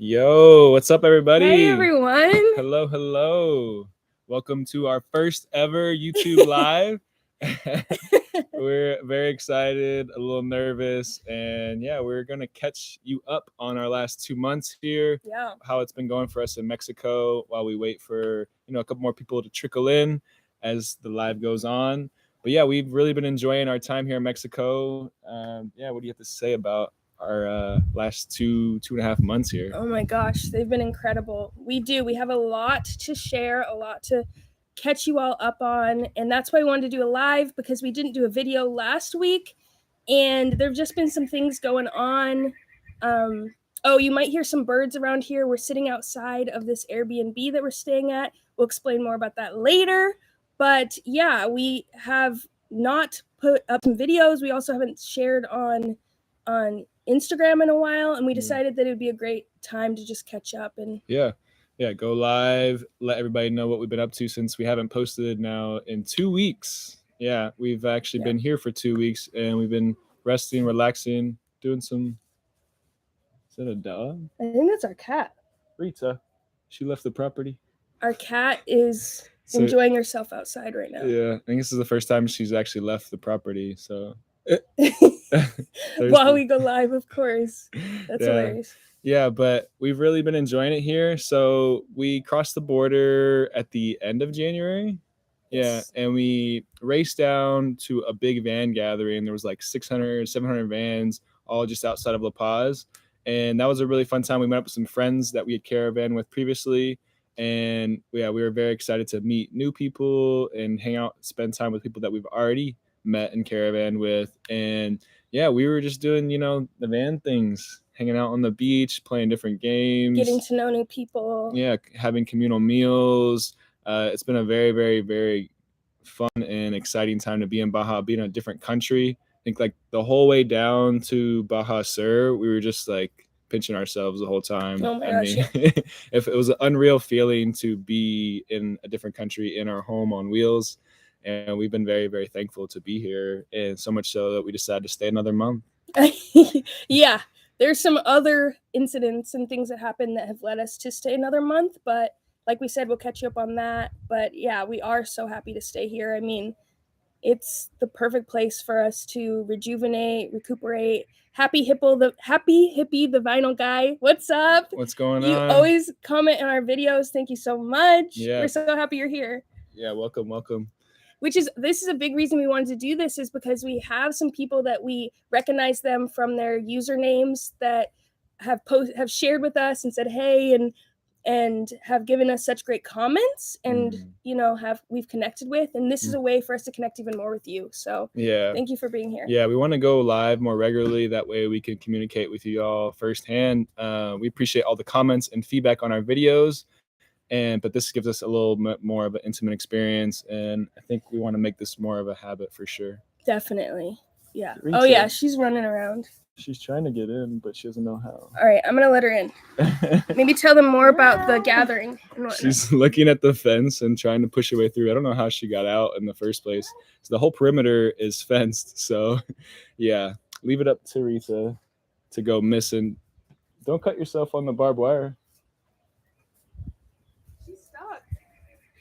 Yo, what's up, everybody? Hey, everyone. Hello. Welcome to our first ever YouTube live. We're very excited, a little nervous, and yeah, we're going to catch you up on our last 2 months here. Yeah. How it's been going for us in Mexico while we wait for, a couple more people to trickle in as the live goes on. But yeah, we've really been enjoying our time here in Mexico. What do you have to say about our last two and a half months here? Oh my gosh, they've been incredible. We have a lot to share, a lot to catch you all up on, and that's why we wanted to do a live, because we didn't do a video last week, and there've just been some things going on. You might hear some birds around here. We're sitting outside of this Airbnb that we're staying at. We'll explain more about that later. But yeah, we have not put up some videos. We also haven't shared on Instagram in a while, and we decided that it would be a great time to just catch up. And go live, let everybody know what we've been up to, since we haven't posted now in 2 weeks. We've actually been here for 2 weeks, and we've been resting, relaxing, doing some... Is that a dog? I think that's our cat. Rita. She left the property. Our cat is enjoying herself outside right now. Yeah, I think this is the first time she's actually left the property, so... While we go live, of course. That's hilarious. Yeah, but we've really been enjoying it here. So we crossed the border at the end of January. Yes. Yeah, and we raced down to a big van gathering. There was like 600, 700 vans, all just outside of La Paz. And that was a really fun time. We met up with some friends that we had caravan with previously. And we were very excited to meet new people and hang out, spend time with people that we've already met and caravan with. And yeah, we were just doing, the van things, hanging out on the beach, playing different games, getting to know new people. Yeah, having communal meals. It's been a very, very, very fun and exciting time to be in Baja, being in a different country. I think like the whole way down to Baja Sur, we were just like pinching ourselves the whole time. Oh my gosh. If it was an unreal feeling to be in a different country in our home on wheels. And we've been very, very thankful to be here, and so much so that we decided to stay another month. Yeah, there's some other incidents and things that happened that have led us to stay another month, but like we said, we'll catch you up on that. But yeah, we are so happy to stay here. I mean, it's the perfect place for us to rejuvenate, recuperate. Happy Hippie, the vinyl guy. What's up? What's going on? You always comment in our videos. Thank you so much. Yeah. We're so happy you're here. Yeah, welcome. This is a big reason we wanted to do this, is because we have some people that we recognize them from their usernames that have shared with us and said hey, and have given us such great comments, and we've connected with, and this is a way for us to connect even more with you. So thank you for being here. Yeah, we want to go live more regularly. That way we can communicate with you all firsthand. We appreciate all the comments and feedback on our videos. But this gives us a little bit more of an intimate experience, and I think we want to make this more of a habit for sure. Definitely. Yeah. Rita. Oh yeah, she's running around. She's trying to get in, but she doesn't know how. All right, I'm gonna let her in. Maybe tell them more about the gathering. She's looking at the fence and trying to push her way through. I don't know how she got out in the first place. So the whole perimeter is fenced. So yeah, leave it up to Rita to go missing. Don't cut yourself on the barbed wire.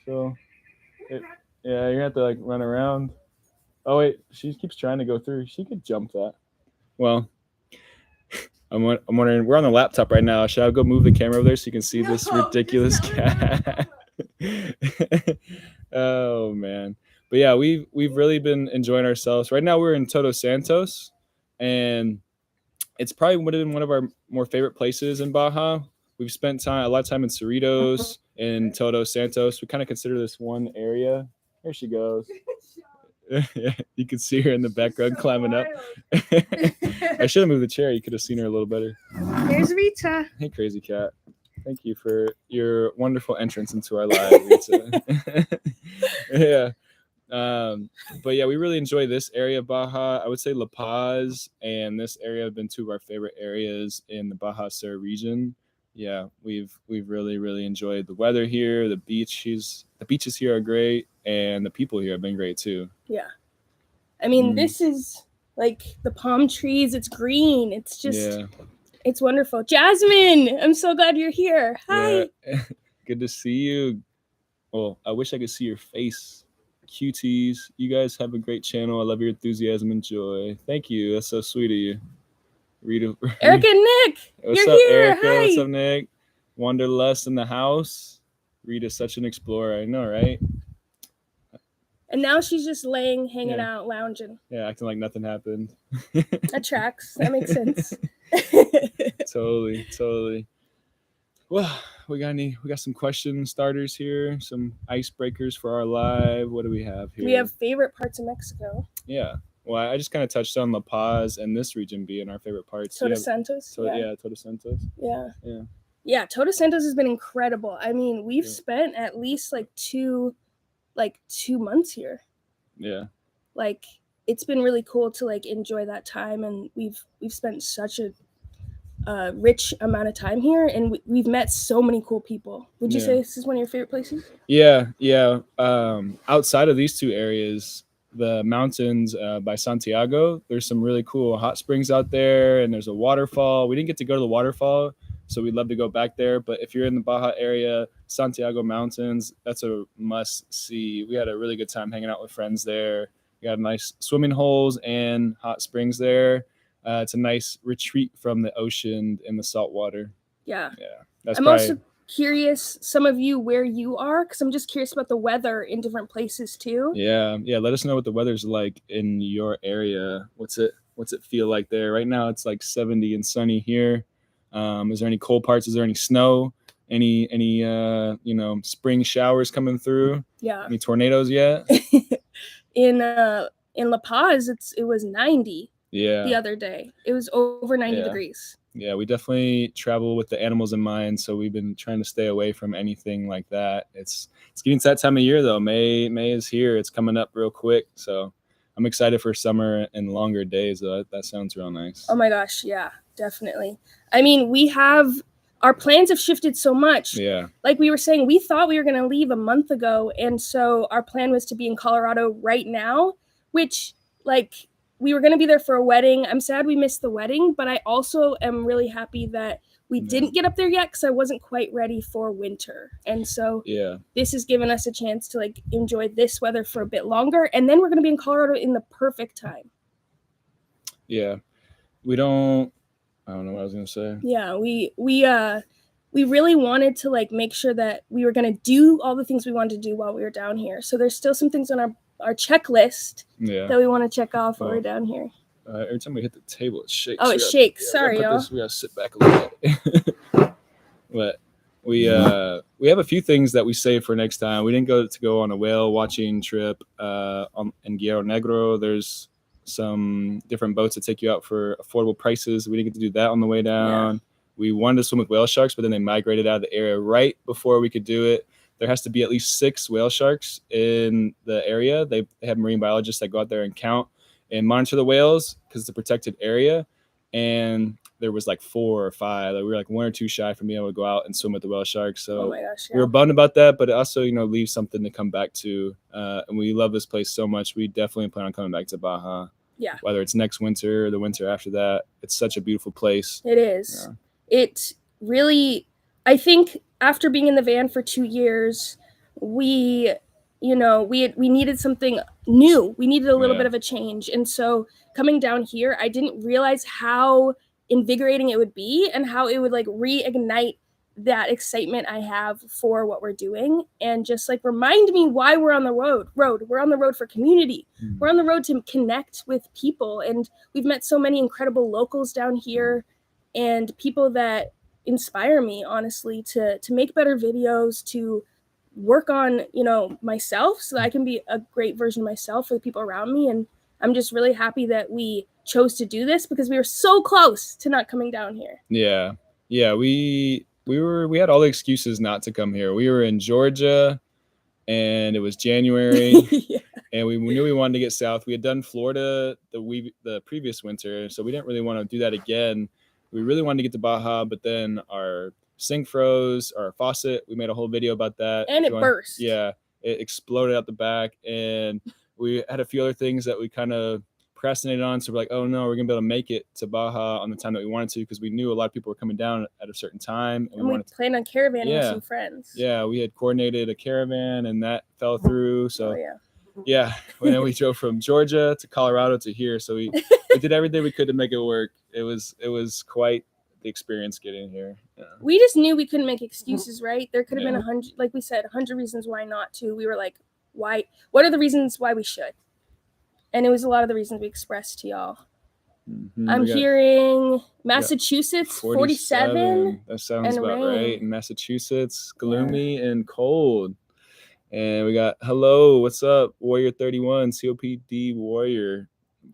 So, you're gonna have to like run around. Oh wait, she keeps trying to go through. She could jump that. Well, I'm wondering. We're on the laptop right now. Should I go move the camera over there so you can see this ridiculous cat? Oh man, but yeah, we've really been enjoying ourselves. Right now, we're in Todos Santos, and it's probably would have been one of our more favorite places in Baja. We've spent a lot of time in Cerritos and Todos Santos. We kind of consider this one area. There she goes. You can see her in the background climbing up. I should have moved the chair. You could have seen her a little better. Here's Rita. Hey, crazy cat. Thank you for your wonderful entrance into our live, Rita. Yeah. But yeah, we really enjoy this area of Baja. I would say La Paz and this area have been two of our favorite areas in the Baja Sur region. Yeah, we've really, really enjoyed the weather here. The beaches here are great, and the people here have been great too. Yeah, I mean, this is like the palm trees. It's green. It's just It's wonderful. Jasmine, I'm so glad you're here. Hi. Yeah. Good to see you. Well, I wish I could see your face. QTs, you guys have a great channel. I love your enthusiasm and joy. Thank you. That's so sweet of you. Rita. Erica and Nick, What's you're up, here. Erica? Hi. What's up, Nick? Wanderlust in the house. Rita's such an explorer. I know, right? And now she's just laying, hanging Yeah. out, lounging. Yeah, acting like nothing happened. That tracks. That makes sense. Totally. Well, we got some question starters here, some icebreakers for our live. What do we have here? We have favorite parts of Mexico. Yeah. Well, I just kind of touched on La Paz and this region being our favorite parts. Todos Santos. Yeah, Todos Santos. Yeah, Todos Santos has been incredible. I mean, we've spent at least like 2 months here. Yeah. Like, it's been really cool to like enjoy that time, and we've spent such a rich amount of time here, and we've met so many cool people. Would you say this is one of your favorite places? Yeah. Outside of these two areas, the mountains by Santiago, there's some really cool hot springs out there, and there's a waterfall. We didn't get to go to the waterfall, so we'd love to go back there. But if you're in the Baja area, Santiago Mountains, that's a must see. We had a really good time hanging out with friends there. We got nice swimming holes and hot springs there. It's a nice retreat from the ocean and the salt water. Yeah. That's I'm also curious, some of you, where you are, because I'm just curious about the weather in different places too. Yeah. Let us know what the weather's like in your area. What's it feel like there? Right now it's like 70 and sunny here. Is there any cold parts? Is there any snow? Any spring showers coming through? Yeah. Any tornadoes yet? In La Paz, it was 90. Yeah. The other day. It was over 90 degrees. Yeah, we definitely travel with the animals in mind, so we've been trying to stay away from anything like that. It's getting to that time of year though. May is here. It's coming up real quick, so I'm excited for summer and longer days. That sounds real nice. Oh my gosh, yeah, definitely. I mean, our plans have shifted so much. Yeah. Like we were saying, we thought we were going to leave a month ago, and so our plan was to be in Colorado right now, which we were going to be there for a wedding. I'm sad we missed the wedding, but I also am really happy that we didn't get up there yet because I wasn't quite ready for winter. And so this has given us a chance to enjoy this weather for a bit longer. And then we're going to be in Colorado in the perfect time. Yeah. I don't know what I was going to say. Yeah. We really wanted to make sure that we were going to do all the things we wanted to do while we were down here. So there's still some things on our checklist that we want to check off while we're down here. Every time we hit the table, it shakes. Oh, it shakes. Sorry, y'all. We gotta sit back a little bit. But we have a few things that we saved for next time. We didn't go on a whale watching trip in Guerrero Negro. There's some different boats that take you out for affordable prices. We didn't get to do that on the way down. We wanted to swim with whale sharks, but then they migrated out of the area right before we could do it. There has to be at least 6 whale sharks in the area. They have marine biologists that go out there and count and monitor the whales because it's a protected area. And there was 4 or 5. We were 1 or 2 shy from being able to go out and swim with the whale sharks. So we were bummed about that, but it also, leaves something to come back to. And we love this place so much. We definitely plan on coming back to Baja. Yeah. Whether it's next winter or the winter after that. It's such a beautiful place. It is. Yeah. It really, I think after being in the van for 2 years, we needed something new. We needed a little bit of a change. And so coming down here, I didn't realize how invigorating it would be and how it would reignite that excitement I have for what we're doing and just remind me why we're on the road. We're on the road for community. We're on the road to connect with people. And we've met so many incredible locals down here and people that inspire me, honestly, to make better videos, to work on, myself so that I can be a great version of myself for the people around me. And I'm just really happy that we chose to do this because we were so close to not coming down here. Yeah. We had all the excuses not to come here. We were in Georgia and it was January and we knew we wanted to get south. We had done Florida the previous winter, so we didn't really want to do that again. We really wanted to get to Baja, but then our sink froze, our faucet. We made a whole video about that. And it burst. Yeah, it exploded out the back, and we had a few other things that we kind of procrastinated on. So we're like, oh no, we're gonna be able to make it to Baja on the time that we wanted to, because we knew a lot of people were coming down at a certain time, and we planned on caravanning with some friends. Yeah, we had coordinated a caravan, and that fell through. So yeah, when we drove from Georgia to Colorado to here, so we did everything we could to make it work. It was quite the experience getting here. Yeah. We just knew we couldn't make excuses, right? There could have been 100, like we said, 100 reasons why not to. We were like, why? What are the reasons why we should? And it was a lot of the reasons we expressed to y'all. Mm-hmm. I'm hearing Massachusetts 47. That sounds about right. In Massachusetts, gloomy and cold. And we got, hello, what's up? Warrior 31, COPD Warrior.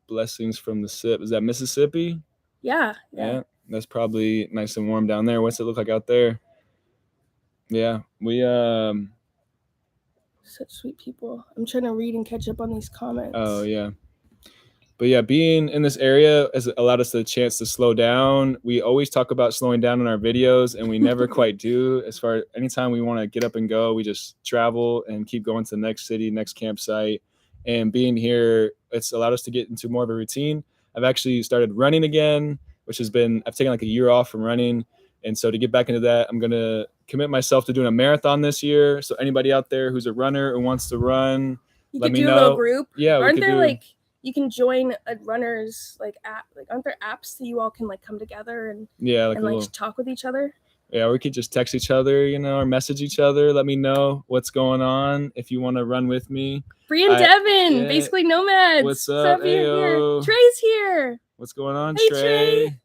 Blessings from the SIP. Is that Mississippi? Yeah. That's probably nice and warm down there. What's it look like out there? Yeah, we such sweet people. I'm trying to read and catch up on these comments. Oh yeah. But yeah, being in this area has allowed us the chance to slow down. We always talk about slowing down in our videos, and we never quite do. As far as anytime we want to get up and go, we just travel and keep going to the next city, next campsite. And being here, it's allowed us to get into more of a routine. I've actually started running again, which has been, I've taken like a year off from running. And so to get back into that, I'm going to commit myself to doing a marathon this year. So anybody out there who's a runner and wants to run, let me know. You could do a little group. Yeah. Aren't there like, you can join a runner's like app, like aren't there apps that you all can like come together and like talk with each other? Yeah, we could just text each other, or message each other. Let me know what's going on if you want to run with me. Bree and Devin, basically nomads. What's up? Ayo. Trey's here. What's going on, hey, Trey?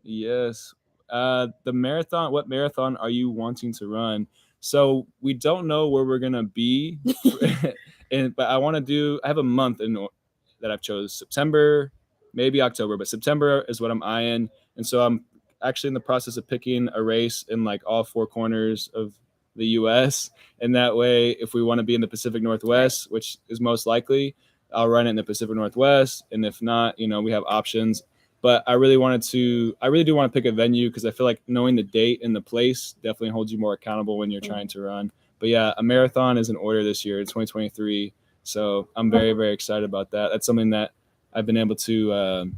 Yes. The marathon. What marathon are you wanting to run? So we don't know where we're gonna be, but I have a month that I've chose. September, maybe October, but September is what I'm eyeing. And so I'm actually in the process of picking a race in like all four corners of the US. And that way, if we want to be in the Pacific Northwest, which is most likely, I'll run it in the Pacific Northwest. And if not, we have options. But I really do want to pick a venue, because I feel like knowing the date and the place definitely holds you more accountable when you're trying to run. But yeah, a marathon is in order this year in 2023. So I'm very, very excited about that. That's something that I've been able to,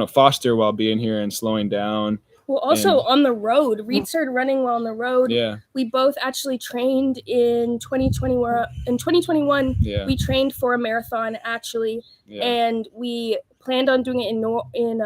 foster while being here and slowing down. Well, also on the road. Reed started running while on the road. Yeah. We both actually trained in 2020. In 2021, we trained for a marathon actually, and we planned on doing it in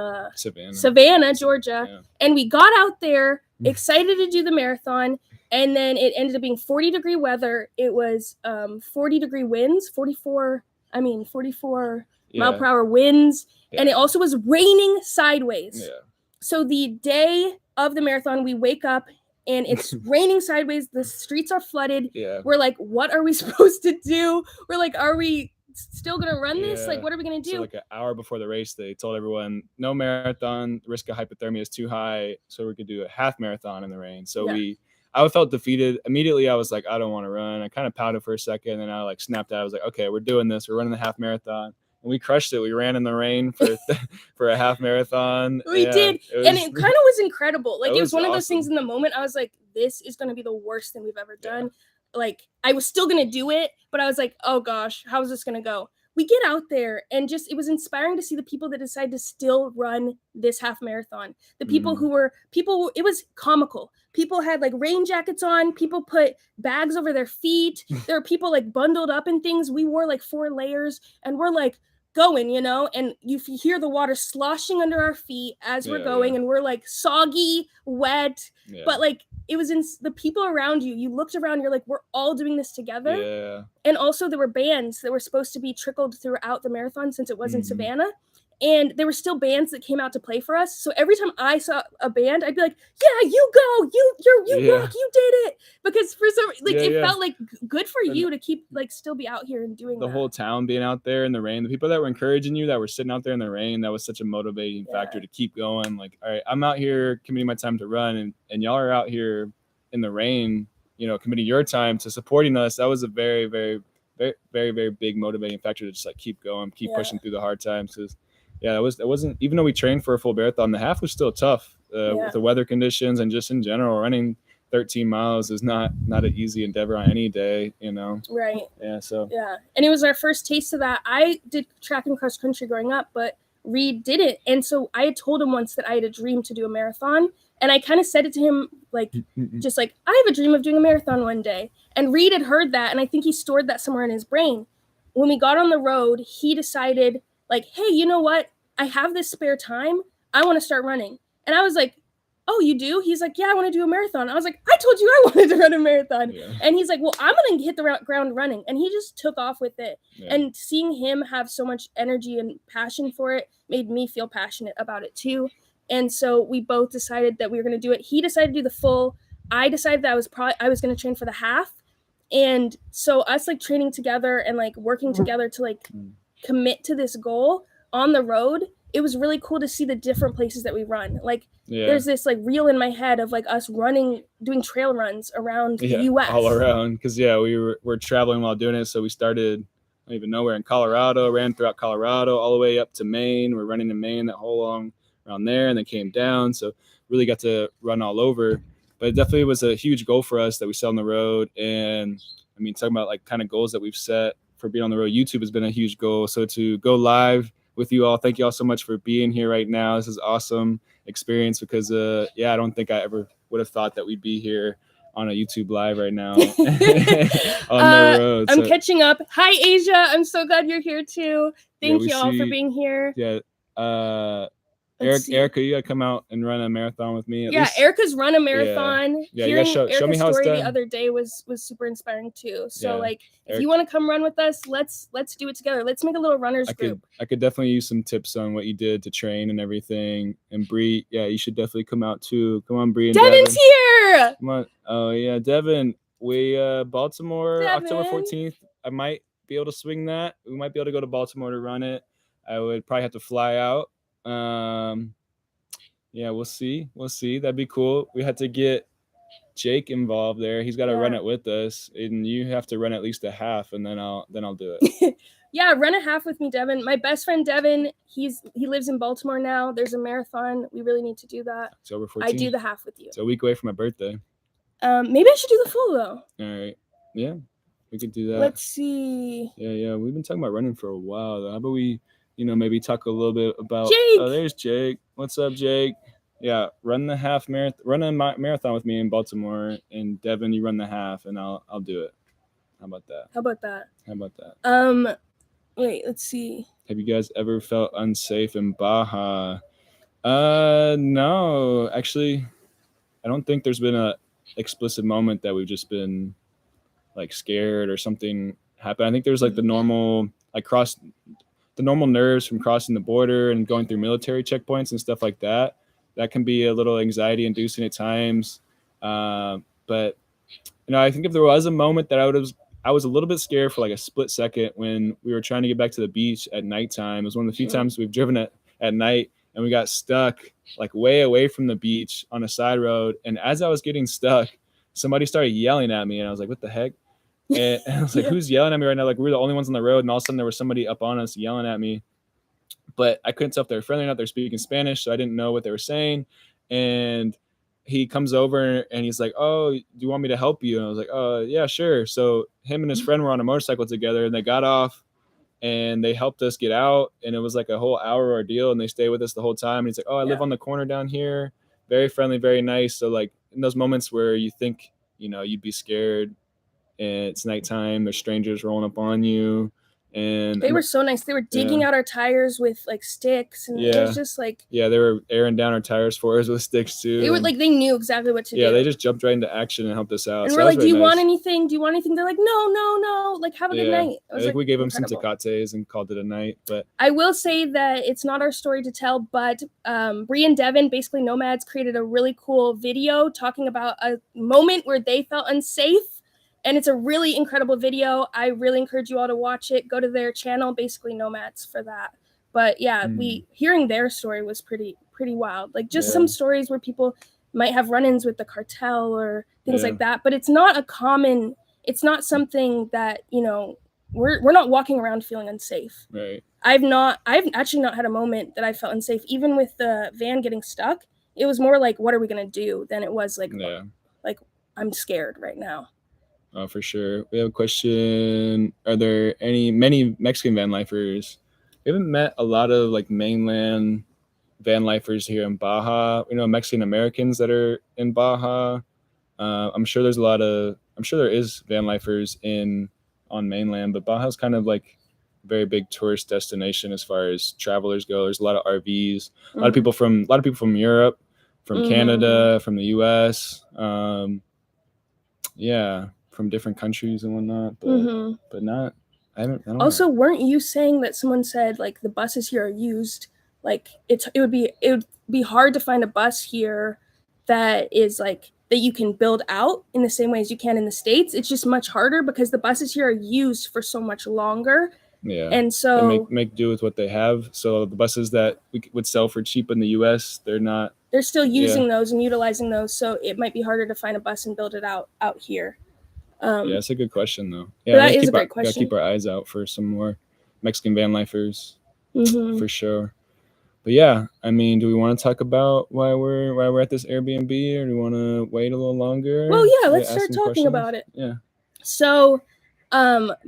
Savannah, Georgia. Yeah. And we got out there excited to do the marathon. And then it ended up being 40-degree weather. It was 40-degree winds, 44 mile per hour winds. Yeah. And it also was raining sideways. Yeah. So the day of the marathon, we wake up and it's raining sideways. The streets are flooded. Yeah. We're like, what are we supposed to do? We're like, are we still going to run this? Like, what are we going to do? So like an hour before the race, they told everyone, no marathon, the risk of hypothermia is too high. So we could do a half marathon in the rain. So I felt defeated. Immediately, I was like, I don't want to run. I kind of pouted for a second, and then I like snapped out. I was like, okay, we're doing this. We're running the half marathon. And we crushed it. We ran in the rain for a half marathon. We did. And it kind of was incredible. Like, it was one of those things in the moment. I was like, this is going to be the worst thing we've ever done. Like, I was still going to do it, but I was like, oh gosh, how is this going to go? We get out there and just, it was inspiring to see the people that decided to still run this half marathon. The people it was comical. People had like rain jackets on. People put bags over their feet. There were people like bundled up in things. We wore like 4 layers and we're like going, and you hear the water sloshing under our feet as we're going and we're like soggy, wet, but like it was in the people around you. You looked around, you're like, we're all doing this together. Yeah. And also there were bands that were supposed to be trickled throughout the marathon since it was in Savannah. And there were still bands that came out to play for us. So every time I saw a band, I'd be like, yeah, you go, you rock, you did it. Because for some, it felt like good for you to keep like still be out here and doing the whole town being out there in the rain. The people that were encouraging you, that were sitting out there in the rain, that was such a motivating factor to keep going. Like, all right, I'm out here committing my time to run, and y'all are out here in the rain, committing your time to supporting us. That was a very, very, very, very, very big motivating factor to just like keep going, keep pushing through the hard times. Because it wasn't, even though we trained for a full marathon, the half was still tough with the weather conditions and just in general running 13 miles is not an easy endeavor on any day, you know. Right. Yeah, so yeah, and it was our first taste of that. I did track and cross country growing up, but Reed did it, and so I had told him once that I had a dream to do a marathon, and I kind of said it to him like just like, I have a dream of doing a marathon one day. And Reed had heard that, and I think he stored that somewhere in his brain. When we got on the road, he decided like, hey, you know what, I have this spare time, I want to start running. And I was like, oh, you do? He's like, yeah, I want to do a marathon. I was like, I told you I wanted to run a marathon. Yeah. And he's like, well, I'm going to hit the ground running. And he just took off with it. Yeah. And seeing him have so much energy and passion for it made me feel passionate about it too. And so we both decided that we were going to do it. He decided to do the full. I decided that I was going to train for the half. And so us like training together and like working together to like commit to this goal on the road, it was really cool to see the different places that we run. Like there's this like reel in my head of like us running, doing trail runs around the US. All around. Because we're traveling while doing it. So we started, I don't even know where, in Colorado, ran throughout Colorado all the way up to Maine. We're running in Maine that whole long around there, and then came down. So really got to run all over. But it definitely was a huge goal for us that we set on the road. And I mean, talking about like kind of goals that we've set for being on the road, YouTube has been a huge goal. So to go live with you all, thank you all so much for being here right now. This is awesome experience because I don't think I ever would have thought that we'd be here on a YouTube live right now on the road. I'm catching up. Hi, Asia. I'm so glad you're here too. Thank you all for being here. Yeah. Erica, you gotta come out and run a marathon with me. Erica's run a marathon. Yeah, you gotta show me how it's done. The other day was super inspiring too. So if you want to come run with us, let's do it together. Let's make a little runners group. I could definitely use some tips on what you did to train and everything. And Bree, you should definitely come out too. Come on, Bree and Devin's here. Come on. Oh yeah, Devin. We Baltimore, October 14th. I might be able to swing that. We might be able to go to Baltimore to run it. I would probably have to fly out. We'll see. That'd be cool. We had to get Jake involved there. He's got to run it with us, and you have to run at least a half, and then I'll do it. Run a half with me, Devin. My best friend Devin, he lives in Baltimore now. There's a marathon. We really need to do that. October 14th. I do the half with you. It's a week away from my birthday. Maybe I should do the full though. All right. Yeah, we could do that. Let's see. Yeah. We've been talking about running for a while though. How about we, maybe talk a little bit about. Jake. Oh, there's Jake. What's up, Jake? Yeah, run the half marathon. Run a marathon with me in Baltimore, and Devin, you run the half, and I'll do it. How about that? Wait, let's see. Have you guys ever felt unsafe in Baja? No, actually, I don't think there's been a explicit moment that we've just been like scared or something happened. I think there's like the normal nerves from crossing the border and going through military checkpoints and stuff like that. That can be a little anxiety inducing at times. But I think if there was a moment that I was a little bit scared for like a split second when we were trying to get back to the beach at nighttime. It was one of the few times we've driven at night, and we got stuck like way away from the beach on a side road. And as I was getting stuck, somebody started yelling at me, and I was like, what the heck? And I was like, who's yelling at me right now? Like, we're the only ones on the road. And all of a sudden there was somebody up on us yelling at me, but I couldn't tell if they were friendly or not. They're speaking Spanish, so I didn't know what they were saying. And he comes over and he's like, oh, do you want me to help you? And I was like, oh, yeah, sure. So him and his friend were on a motorcycle together, and they got off and they helped us get out. And it was like a whole hour ordeal, and they stayed with us the whole time. And he's like, oh, I live on the corner down here. Very friendly, very nice. So like in those moments where you think, you'd be scared, and it's nighttime, there's strangers rolling up on you. And they were so nice. They were digging out our tires with like sticks, and it was just like they were airing down our tires for us with sticks too. They were like, they knew exactly what to do. Yeah, they just jumped right into action and helped us out. And we're like, do you want anything? They're like, no. Like, have a good night. I think we gave them some tecates and called it a night. But I will say that it's not our story to tell, but Bree and Devin, basically Nomads, created a really cool video talking about a moment where they felt unsafe. And it's a really incredible video. I really encourage you all to watch it. Go to their channel, basically Nomads, for that. But hearing their story was pretty wild. Like just some stories where people might have run-ins with the cartel or things like that. But it's not something that, we're not walking around feeling unsafe. Right. I've actually not had a moment that I felt unsafe. Even with the van getting stuck, it was more like, what are we gonna do, than it was like I'm scared right now. Oh, for sure. We have a question. Are there many Mexican van lifers? We haven't met a lot of like mainland van lifers here in Baja. Mexican Americans that are in Baja. I'm sure there is van lifers on mainland, but Baja's kind of like a very big tourist destination as far as travelers go. There's a lot of RVs, a lot of people from Europe, from Canada, from the US. Yeah, from different countries and whatnot, but not. I don't Also, know. weren't you saying that someone said like the buses here are used? Like it would be hard to find a bus here that is like that you can build out in the same way as you can in the States. It's just much harder because the buses here are used for so much longer. Yeah, and so they make do with what they have. So the buses that we would sell for cheap in the U.S., they're still using those and utilizing those. So it might be harder to find a bus and build it out here. Yeah, that's a good question though. Yeah, that is a great question. Gotta keep our eyes out for some more Mexican van lifers for sure. But yeah, I mean, do we want to talk about why we're at this Airbnb, or do we want to wait a little longer? Well, yeah, let's start talking about it. Yeah. So,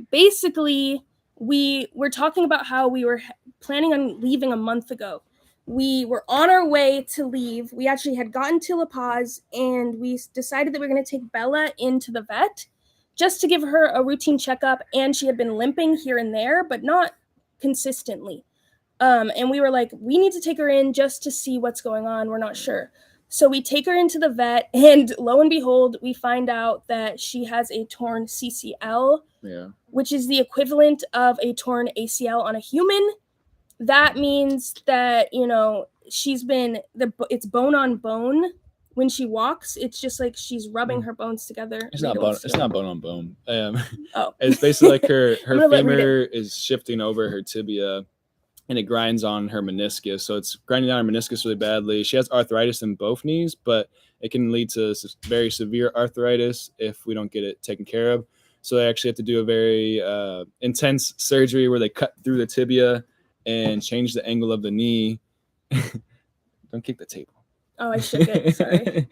basically, we were talking about how we were planning on leaving a month ago. We were on our way to leave. We actually had gotten to La Paz, and we decided that we were going to take Bella into the vet just to give her a routine checkup. And she had been limping here and there, but not consistently. And we were like, we need to take her in just to see what's going on. We're not sure. So we take her into the vet, and lo and behold, we find out that she has a torn CCL, which is the equivalent of a torn ACL on a human. That means that, it's bone on bone. When she walks, it's just like she's rubbing her bones together. It's not bone on bone. Oh. It's basically like her femur is shifting over her tibia, and it grinds on her meniscus. So it's grinding on her meniscus really badly. She has arthritis in both knees, but it can lead to very severe arthritis if we don't get it taken care of. So they actually have to do a very intense surgery where they cut through the tibia and change the angle of the knee. Don't kick the table. Oh, I shook it. Sorry.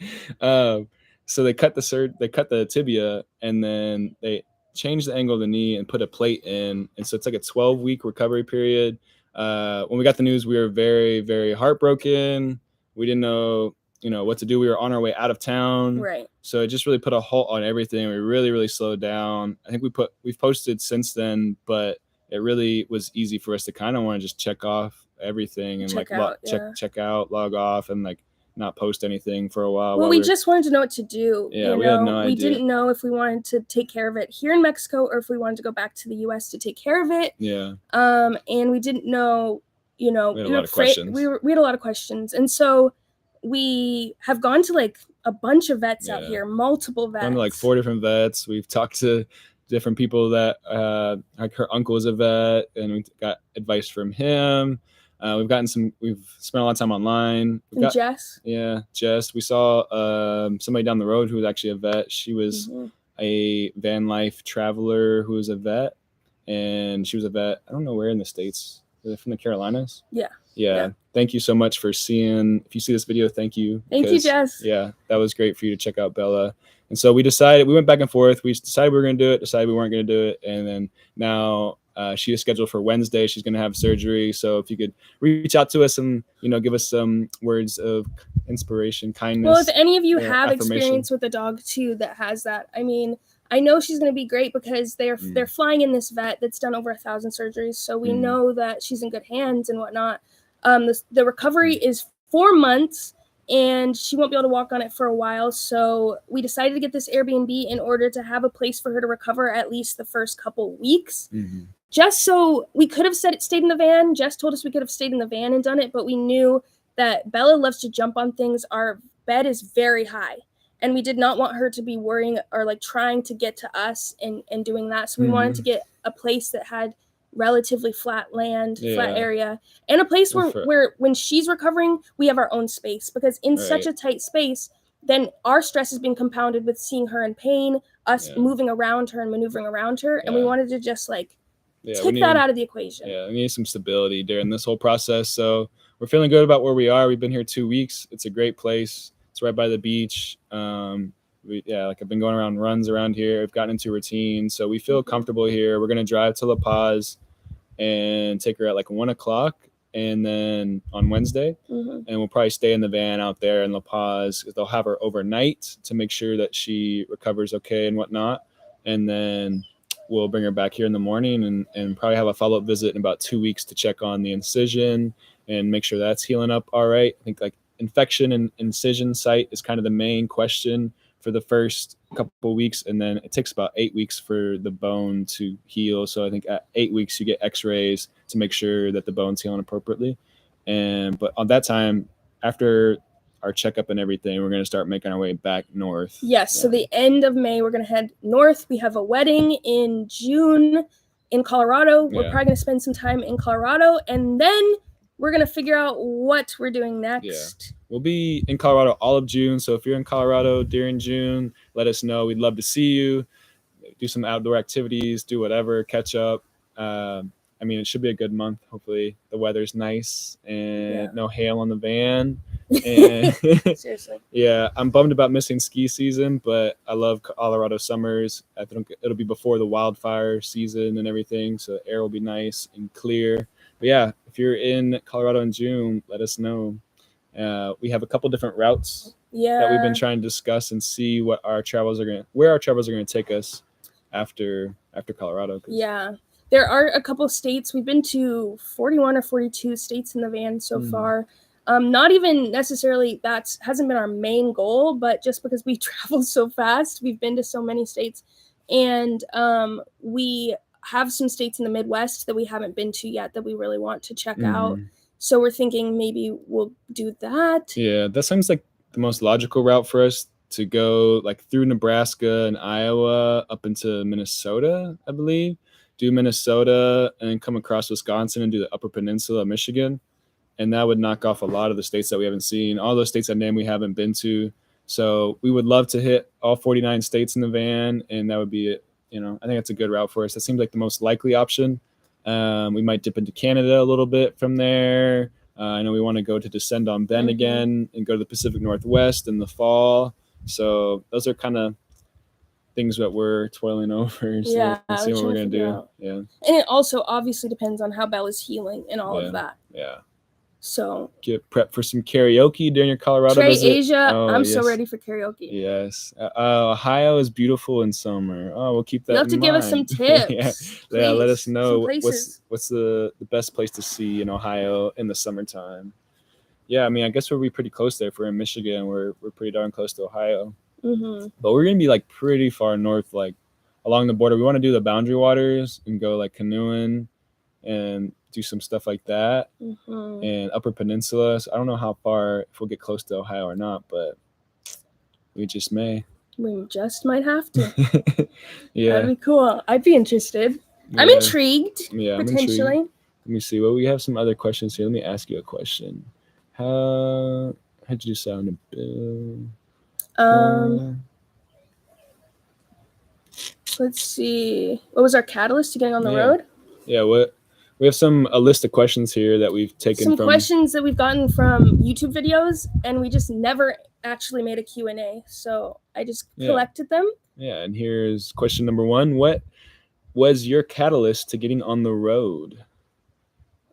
So they cut the tibia, and then they change the angle of the knee and put a plate in. And so it's like a 12-week recovery period. When we got the news, we were very, very heartbroken. We didn't know, what to do. We were on our way out of town. Right. So it just really put a halt on everything. We really, really slowed down. I think we've posted since then, but it really was easy for us to kind of want to just check off everything and check out, log off, and like not post anything for a while. Well, we just wanted to know what to do. Yeah, we had no idea. We didn't know if we wanted to take care of it here in Mexico or if we wanted to go back to the U.S. to take care of it. Yeah. And we didn't know, we had a lot of questions. We had a lot of questions. And so we have gone to like a bunch of vets out here, multiple vets. Gone to like 4 different vets. We've talked to different people that like her uncle is a vet, and we got advice from him. We've spent a lot of time online. Jess. Yeah, Jess. We saw somebody down the road who was actually a vet. She was a van life traveler who was a vet, and she was a vet. I don't know where in the States. Is it from the Carolinas? Yeah. Thank you so much for seeing. If you see this video, thank you. Thank you, Jess. Yeah, that was great for you to check out Bella. And so we went back and forth. We decided we were going to do it, decided we weren't going to do it. And then now she is scheduled for Wednesday. She's going to have surgery. So if you could reach out to us and, give us some words of inspiration, kindness. Well, if any of you have experience with a dog too that has that, I mean, I know she's going to be great because they're flying in this vet that's done over 1,000 surgeries. So we know that she's in good hands and whatnot. The recovery is 4 months. And she won't be able to walk on it for a while. So we decided to get this Airbnb in order to have a place for her to recover at least the first couple weeks. Just so we could have stayed in the van. Jess told us we could have stayed in the van and done it. But we knew that Bella loves to jump on things. Our bed is very high. And we did not want her to be worrying or like trying to get to us and doing that. So we wanted to get a place that had relatively flat land, flat area, and a place where when she's recovering, we have our own space, because in such a tight space, then our stress is being compounded with seeing her in pain, us moving around her and maneuvering around her. And we wanted to just take that out of the equation. Yeah, we need some stability during this whole process. So we're feeling good about where we are. We've been here 2 weeks. It's a great place. It's right by the beach. Like I've been going around runs around here. I've gotten into a routine, so we feel comfortable here. We're gonna drive to La Paz and take her at like 1 o'clock, and then on Wednesday, and we'll probably stay in the van out there in La Paz. They'll have her overnight to make sure that she recovers okay and whatnot, and then we'll bring her back here in the morning and probably have a follow-up visit in about 2 weeks to check on the incision and make sure that's healing up all right. I think like infection and incision site is kind of the main question for the first couple of weeks, and then it takes about 8 weeks for the bone to heal. So I think at 8 weeks you get x-rays to make sure that the bone's healing appropriately. But on that time, after our checkup and everything, we're going to start making our way back north. Yes, so the end of May, we're going to head north. We have a wedding in June in Colorado. We're probably going to spend some time in Colorado, and then we're going to figure out what we're doing next. We'll be in Colorado all of June, so if you're in Colorado during June, let us know. We'd love to see you, do some outdoor activities, do whatever, catch up. I mean, it should be a good month. Hopefully the weather's nice and no hail on the van. And Seriously. Yeah, I'm bummed about missing ski season, but I love Colorado summers. I think it'll be before the wildfire season and everything, so the air will be nice and clear. But yeah, if you're in Colorado in June, let us know. We have a couple different routes that we've been trying to discuss and see where our travels are going to take us after Colorado. Yeah. There are a couple states. We've been to 41 or 42 states in the van so far. Not even necessarily hasn't been our main goal, but just because we travel so fast, we've been to so many states. And we have some states in the Midwest that we haven't been to yet that we really want to check out. So we're thinking maybe we'll do that. Yeah, that sounds like the most logical route for us to go, like through Nebraska and Iowa up into Minnesota, I believe. Do Minnesota and then come across Wisconsin and do the Upper Peninsula of Michigan. And that would knock off a lot of the states that we haven't seen. All those states I named we haven't been to. So we would love to hit all 49 states in the van, and that would be it. I think that's a good route for us. That seems like the most likely option. We might dip into Canada a little bit from there. I know we want to go to Descend on Ben again and go to the Pacific Northwest in the fall. So those are kind of things that we're toiling over. So we'll see what we're going to do. Yeah. And it also obviously depends on how Bella's healing and all of that. Yeah. So get prepped for some karaoke during your Colorado visit. Asia, I'm so ready for karaoke. Yes. Ohio is beautiful in summer. Oh, we'll keep that in mind. You'll have to give us some tips. Yeah, let us know what's the best place to see in Ohio in the summertime. Yeah, I mean, I guess we'll be pretty close there. If we're in Michigan, we're pretty darn close to Ohio. But we're going to be like pretty far north, like along the border. We want to do the Boundary Waters and go like canoeing and do some stuff like that, and Upper Peninsula. So I don't know how far, if we'll get close to Ohio or not, but we just may. We just might have to. Yeah. That'd be cool. I'd be interested. Yeah. I'm intrigued. Yeah, potentially. I'm intrigued. Let me see. Well, we have some other questions here. Let me ask you a question. How'd you sound? Let's see. What was our catalyst to getting on the road? Yeah, we have a list of questions here that we've taken from questions that we've gotten from YouTube videos, and we just never actually made a Q&A. So I just collected them. Yeah, and here's question number 1. What was your catalyst to getting on the road?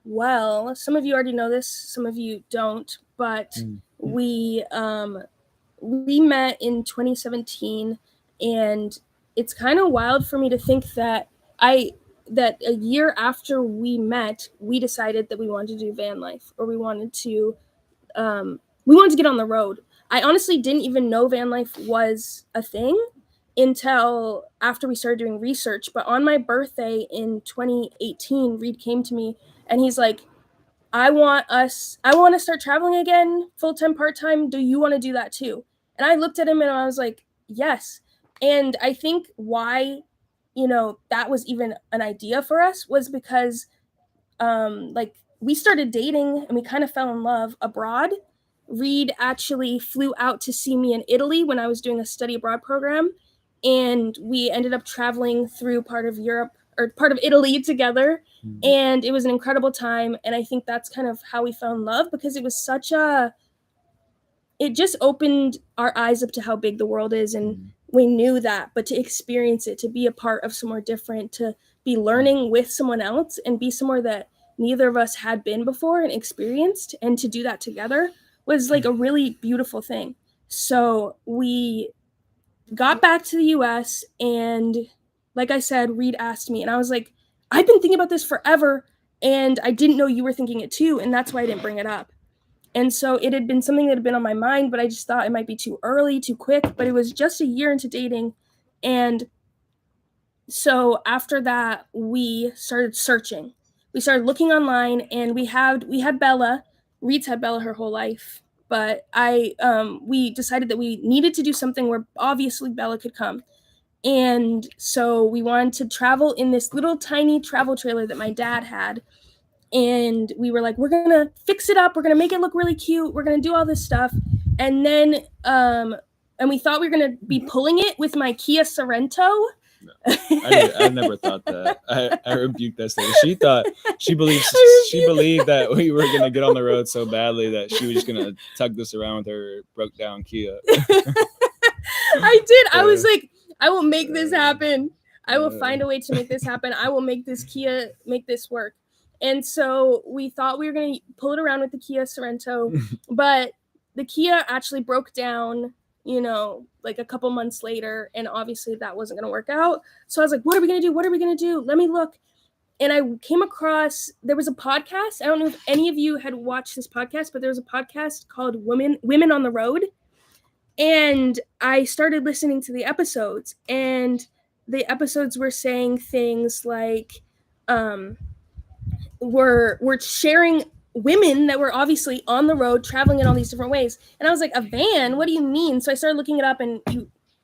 Well, some of you already know this, some of you don't, but we met in 2017, and it's kind of wild for me to think that a year after we met, we decided that we wanted to do van life, or we wanted to get on the road. I honestly didn't even know van life was a thing until after we started doing research. But on my birthday in 2018, Reed came to me and he's like, I want to start traveling again, full-time, part-time. Do you want to do that too? And I looked at him and I was like, yes. And I think why, that was even an idea for us was because, we started dating and we kind of fell in love abroad. Reed actually flew out to see me in Italy when I was doing a study abroad program. And we ended up traveling through part of Europe or part of Italy together. And it was an incredible time. And I think that's kind of how we fell in love, because it was such a it just opened our eyes up to how big the world is, and Mm. we knew that, but to experience it, to be a part of somewhere different, to be learning with someone else and be somewhere that neither of us had been before and experienced, and to do that together was like a really beautiful thing. So we got back to the US, and like I said, Reed asked me, and I was like, I've been thinking about this forever, and I didn't know you were thinking it too, and that's why I didn't bring it up. And so it had been something that had been on my mind, but I just thought it might be too early, too quick. But it was just a year into dating. And so after that, we started searching. We started looking online, and we had Bella. Reed's had Bella her whole life. But we decided that we needed to do something where obviously Bella could come. And so we wanted to travel in this little tiny travel trailer that my dad had, and we were like, we're gonna fix it up, we're gonna make it look really cute, we're gonna do all this stuff. And then and we thought we were gonna be pulling it with my Kia Sorento. No, I never thought that. I rebuked that statement. She believed that we were gonna get on the road so badly that she was just gonna tug this around with her broke down Kia. I did. I was like, I will make this happen. I will find a way to make this happen. I will make this Kia make this work. And so we thought we were going to pull it around with the Kia Sorento, but the Kia actually broke down, like a couple months later, and obviously that wasn't going to work out. So I was like, what are we going to do? What are we going to do? Let me look. And I came across, there was a podcast. I don't know if any of you had watched this podcast, but there was a podcast called Women on the Road. And I started listening to the episodes, and the episodes were saying things like, we're sharing women that were obviously on the road traveling in all these different ways. And I was like, a van? What do you mean? So I started looking it up, and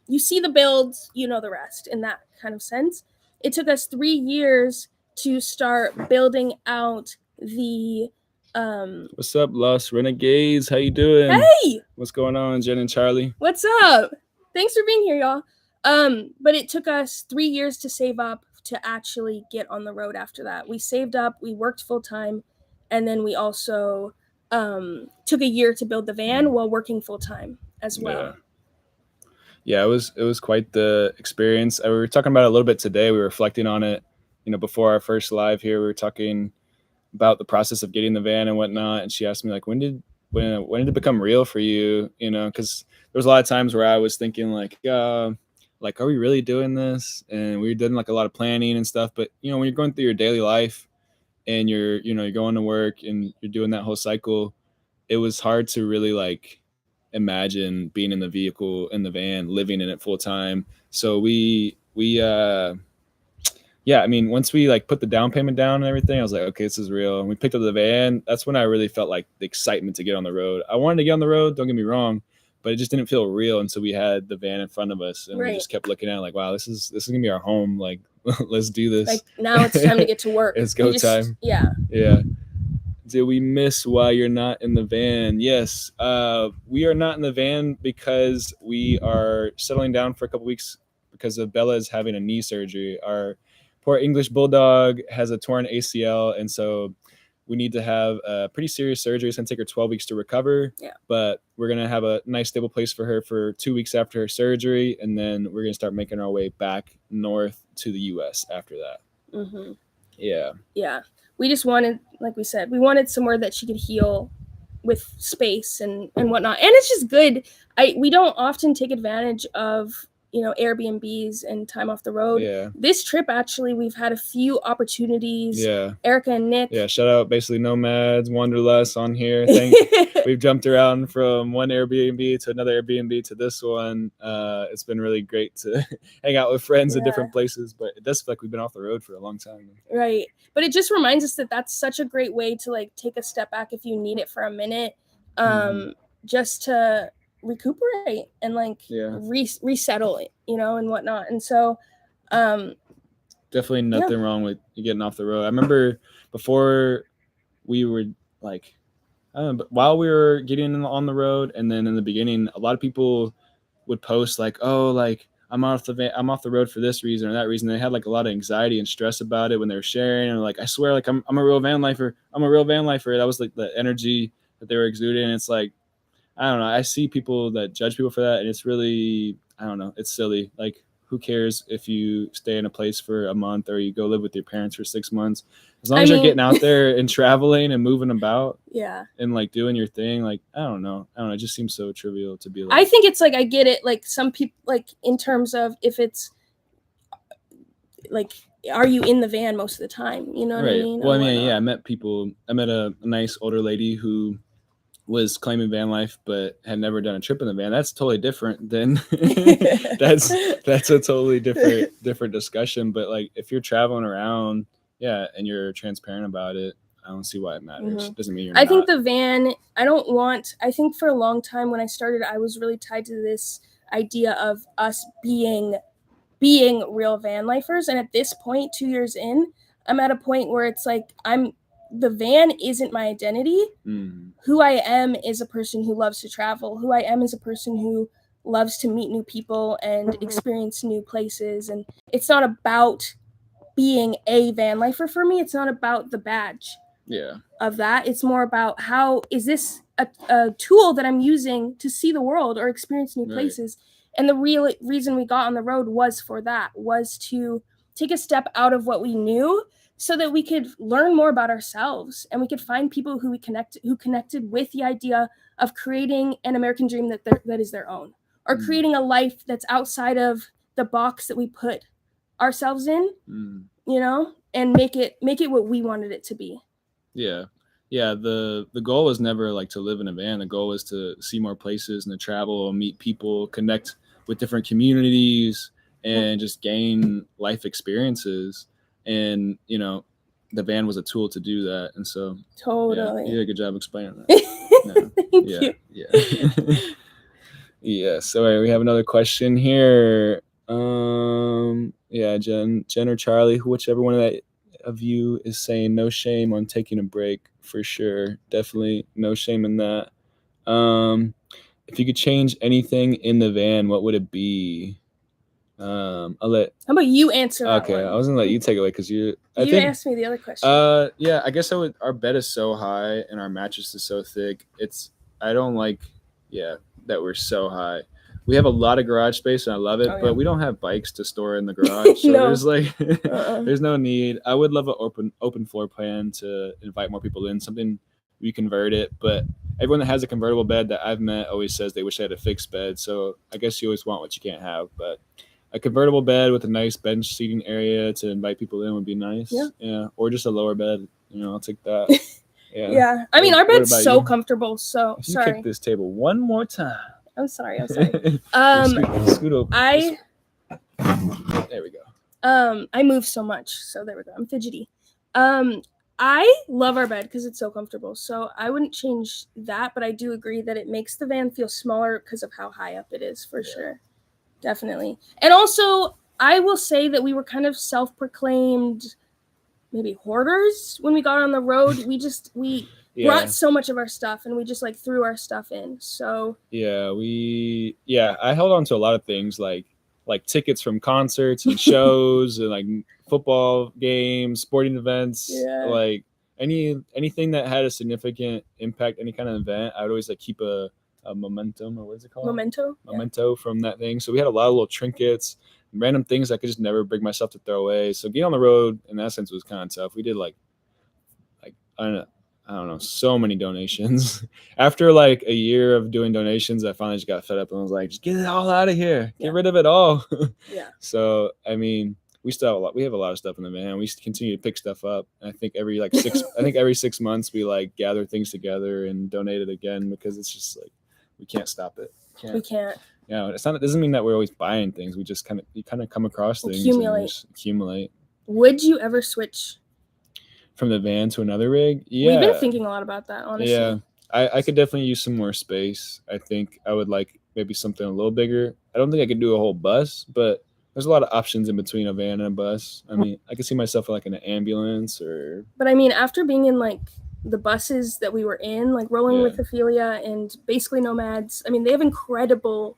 you see the builds, you know the rest in that kind of sense. It took us 3 years to start building out the What's up, Lost Renegades? How you doing? Hey! What's going on, Jen and Charlie? What's up? Thanks for being here, y'all. But it took us 3 years to save up to actually get on the road after that. We saved up, we worked full time, and then we also took a year to build the van while working full time as well. Yeah, it was quite the experience. We were talking about it a little bit today. We were reflecting on it, before our first live here. We were talking about the process of getting the van and whatnot. And she asked me, like, when did it become real for you? Because there was a lot of times where I was thinking like, are we really doing this? And we did like a lot of planning and stuff. But, when you're going through your daily life and you're going to work and you're doing that whole cycle, it was hard to really like imagine being in the vehicle, in the van, living in it full time. So once we like put the down payment down and everything, I was like, okay, this is real. And we picked up the van. That's when I really felt like the excitement to get on the road. I wanted to get on the road, don't get me wrong, but it just didn't feel real until we had the van in front of us, and we just kept looking at it like, wow, this is gonna be our home. Like, let's do this. Like, now it's time to get to work. It's go time. Yeah. Did we miss why you're not in the van? Yes. We are not in the van because we are settling down for a couple weeks because of Bella is having a knee surgery. Our poor English bulldog has a torn ACL, and so we need to have a pretty serious surgery. It's going to take her 12 weeks to recover, but we're going to have a nice stable place for her for 2 weeks after her surgery, and then we're going to start making our way back north to the U.S. after that. Mm-hmm. Yeah. We just wanted, like we said, we wanted somewhere that she could heal with space and whatnot. And it's just good. We don't often take advantage of, Airbnbs and time off the road. Yeah. This trip, actually, we've had a few opportunities. Yeah. Erica and Nick. Yeah. Shout out basically Nomads, Wanderlust on here. We've jumped around from one Airbnb to another Airbnb to this one. It's been really great to hang out with friends at different places, but it does feel like we've been off the road for a long time. Right. But it just reminds us that that's such a great way to like take a step back if you need it for a minute, just to recuperate and like resettle it, and whatnot. And so definitely nothing wrong with getting off the road. I remember before we were like, I don't know, but while we were getting on the road, and then in the beginning, a lot of people would post like, oh, like I'm off the road for this reason or that reason. They had like a lot of anxiety and stress about it when they were sharing, and like, I swear, like I'm a real van lifer. I'm a real van lifer. That was like the energy that they were exuding. And it's like, I don't know. I see people that judge people for that, and it's really, I don't know. It's silly. Like, who cares if you stay in a place for a month or you go live with your parents for 6 months? As long as you're getting out there and traveling and moving about, and like doing your thing, like I don't know. It just seems so trivial to be like. I think it's like, I get it. Like some people, like in terms of if it's like, are you in the van most of the time? You know what I mean? Well, I mean, yeah, I met a nice older lady who was claiming van life but had never done a trip in the van. That's totally different than that's a totally different discussion. But like if you're traveling around, yeah, and you're transparent about it, I don't see why it matters. Doesn't mean you're not. I think the van, I think for a long time when I started, I was really tied to this idea of us being real van lifers. And at this point, 2 years in, I'm at a point where it's like, the van isn't my identity. Who I am is a person who loves to travel. Who I am is a person who loves to meet new people and experience new places. And it's not about being a van lifer for me. It's not about the badge of that. It's more about how is this a tool that I'm using to see the world or experience new places. And the real reason we got on the road was to take a step out of what we knew so that we could learn more about ourselves and we could find people who connected with the idea of creating an American dream that is their own, or creating a life that's outside of the box that we put ourselves in, you know, and make it what we wanted it to be. Yeah. The goal was never like to live in a van. The goal was to see more places and to travel and meet people, connect with different communities, and just gain life experiences. And you know, the van was a tool to do that. And so totally, you did a good job explaining that. Thank you. Yeah. So we have another question here. Jen or Charlie, whichever one of you is saying no shame on taking a break, for sure. Definitely no shame in that. If you could change anything in the van, what would it be? How about you answer that one? I was gonna let you take it away because you asked me the other question. I guess our bed is so high and our mattress is so thick. I don't like that we're so high. We have a lot of garage space and I love it, but we don't have bikes to store in the garage. So there's like there's no need. I would love an open floor plan to invite more people in, something we convert it, but everyone that has a convertible bed that I've met always says they wish they had a fixed bed. So I guess you always want what you can't have, but a convertible bed with a nice bench seating area to invite people in would be nice. Yeah. Or just a lower bed. I'll take that. Yeah. I mean, our bed's so comfortable. So if you kick this table one more time. I'm sorry. Scoot over. There we go. I move so much. So there we go. I'm fidgety. I love our bed because it's so comfortable. So I wouldn't change that, but I do agree that it makes the van feel smaller because of how high up it is, for sure. Definitely. And also, I will say that we were kind of self-proclaimed maybe hoarders when we got on the road. We brought so much of our stuff and we just like threw our stuff in. So I held on to a lot of things like tickets from concerts and shows and like football games, sporting events, like anything that had a significant impact, any kind of event. I would always like keep a momentum, or what is it called? Memento from that thing. So we had a lot of little trinkets, random things I could just never bring myself to throw away. So getting on the road in that sense was kind of tough. We did like I don't know, so many donations. After like a year of doing donations, I finally just got fed up and was like, just get it all out of here. Get rid of it all. So, I mean, we have a lot of stuff in the van. We continue to pick stuff up. And I think every 6 months we like gather things together and donate it again, because it's just like, we can't stop it. We can't. It doesn't mean that we're always buying things. We just kind of come across things and just accumulate. Would you ever switch from the van to another rig? Yeah. We've been thinking a lot about that, honestly. Yeah. I could definitely use some more space. I think I would like maybe something a little bigger. I don't think I could do a whole bus, but there's a lot of options in between a van and a bus. I mean, I could see myself like in an ambulance or. But I mean, after being in like the buses that we were in, like rolling with Ophelia and basically Nomads, I mean, they have incredible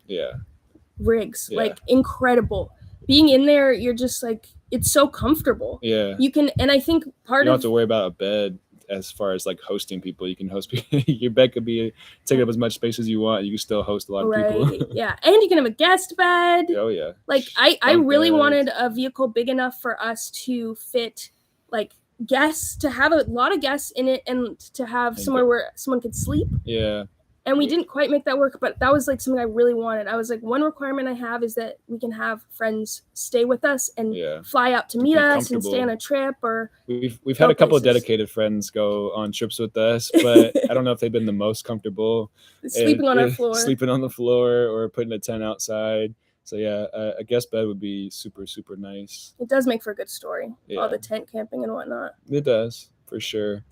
rigs, like incredible. Being in there, you're just like, it's so comfortable. Yeah. You can, and I think you don't have to worry about a bed as far as like hosting people. You can host people. Your bed could be take up as much space as you want. You can still host a lot of people. Yeah, and you can have a guest bed. Oh yeah. Like I really beds. wanted a vehicle big enough for us to fit like guests, to have a lot of guests in it, and to have somewhere where someone could sleep. Yeah. And we didn't quite make that work, but that was like something I really wanted. I was like, one requirement I have is that we can have friends stay with us and fly out to meet us and stay on a trip. Or we've had a couple of dedicated friends go on trips with us, but I don't know if they've been the most comfortable sleeping on our floor, sleeping on the floor, or putting a tent outside. So yeah, a guest bed would be super, super nice. It does make for a good story. Yeah. All the tent camping and whatnot. It does, for sure.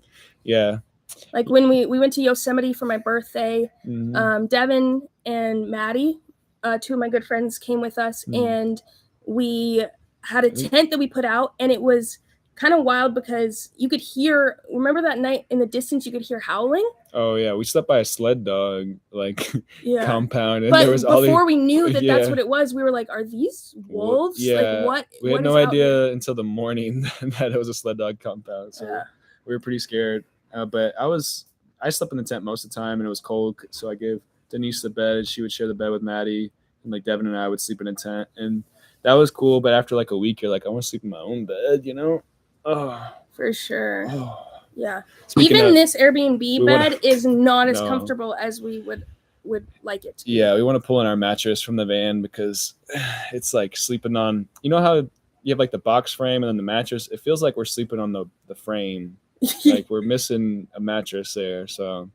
Yeah. Like when we went to Yosemite for my birthday, Devin and Maddie, two of my good friends, came with us, and we had a tent that we put out, and it was kind of wild because you could hear, remember that night in the distance, you could hear howling? Oh yeah, we slept by a sled dog compound, and but there was before we knew that that's what it was, we were like, "Are these wolves?" Yeah, like what? We had no idea until the morning that it was a sled dog compound. So we were pretty scared. But I slept in the tent most of the time, and it was cold, so I gave Denise the bed. She would share the bed with Maddie, and like Devin and I would sleep in a tent, and that was cool. But after like a week, you're like, I want to sleep in my own bed, you know? Oh, for sure. Oh. Yeah. Even this Airbnb bed is not as comfortable as we would like it to be. Yeah, we want to pull in our mattress from the van because it's like sleeping on. You know how you have like the box frame and then the mattress? It feels like we're sleeping on the frame. Like we're missing a mattress there, so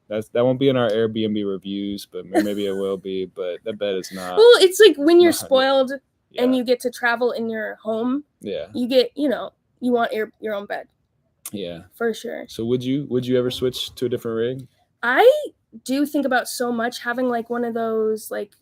that won't be in our Airbnb reviews, but maybe it will be. But that bed is not. Well, it's like when you're spoiled and you get to travel in your home. Yeah. You get, you want your own bed. Yeah. For sure. So would you ever switch to a different rig? I do think about so much having like one of those, like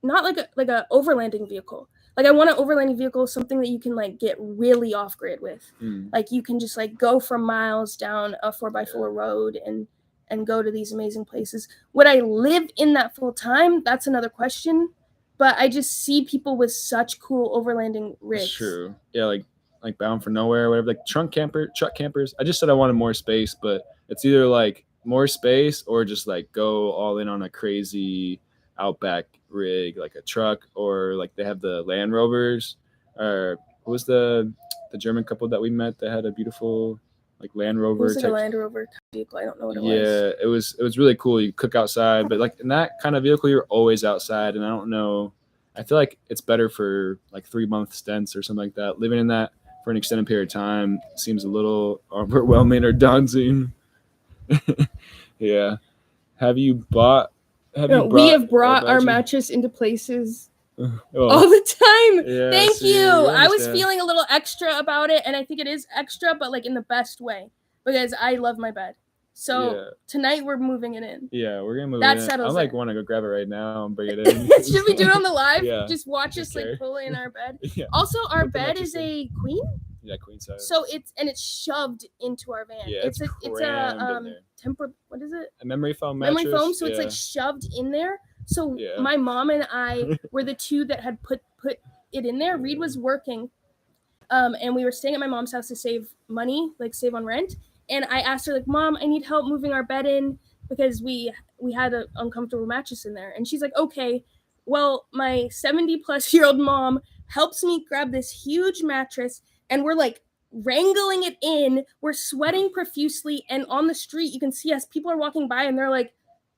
not like a overlanding vehicle. Like I want an overlanding vehicle, something that you can like get really off grid with. Like you can just like go for miles down a 4x4 road and go to these amazing places. Would I live in that full time? That's another question. But I just see people with such cool overlanding rigs. That's true. Yeah, like Bound for Nowhere or whatever, like truck campers. I just said I wanted more space, but it's either like more space or just like go all in on a crazy outback rig, like a truck, or like they have the Land Rovers, or who was the German couple that we met that had a beautiful like Land Rover. It was like a Land Rover vehicle. I don't know what it was. Yeah, it was really cool. You cook outside, but like in that kind of vehicle, you're always outside, and I don't know. I feel like it's better for like 3-month stints or something like that. Living in that for an extended period of time seems a little overwhelming or daunting. Yeah. We have brought our mattress into places all the time. Yeah, Thank you. I was feeling a little extra about it, and I think it is extra, but like in the best way, because I love my bed. So tonight we're moving it in. Yeah, we're gonna move that it in. Settles I like want to go grab it right now and bring it in. Should we do it on the live? Yeah. Just watch us like pull in our bed. Yeah. Also, our bed is a queen. Yeah, queen size. So it's shoved into our van. Yeah, it's a what is it? A memory foam mattress. Memory foam. So it's like shoved in there. So my mom and I were the two that had put it in there. Reed was working, and we were staying at my mom's house to save money, like save on rent. And I asked her, like, Mom, I need help moving our bed in because we had an uncomfortable mattress in there. And she's like, okay. Well, my 70-plus-year-old mom helps me grab this huge mattress, and we're like wrangling it in. We're sweating profusely, and on the street, you can see us. People are walking by, and they're like,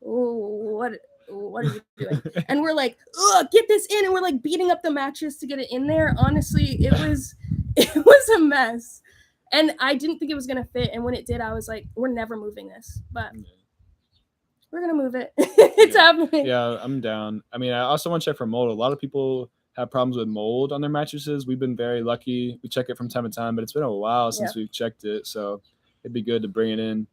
"Oh, what are you doing?" And we're like, "Ugh, get this in!" And we're like beating up the mattress to get it in there. Honestly, it was a mess. And I didn't think it was going to fit. And when it did, I was like, we're never moving this. But we're going to move it. It's happening. Yeah, I'm down. I mean, I also want to check for mold. A lot of people have problems with mold on their mattresses. We've been very lucky. We check it from time to time, but it's been a while since we've checked it. So it'd be good to bring it in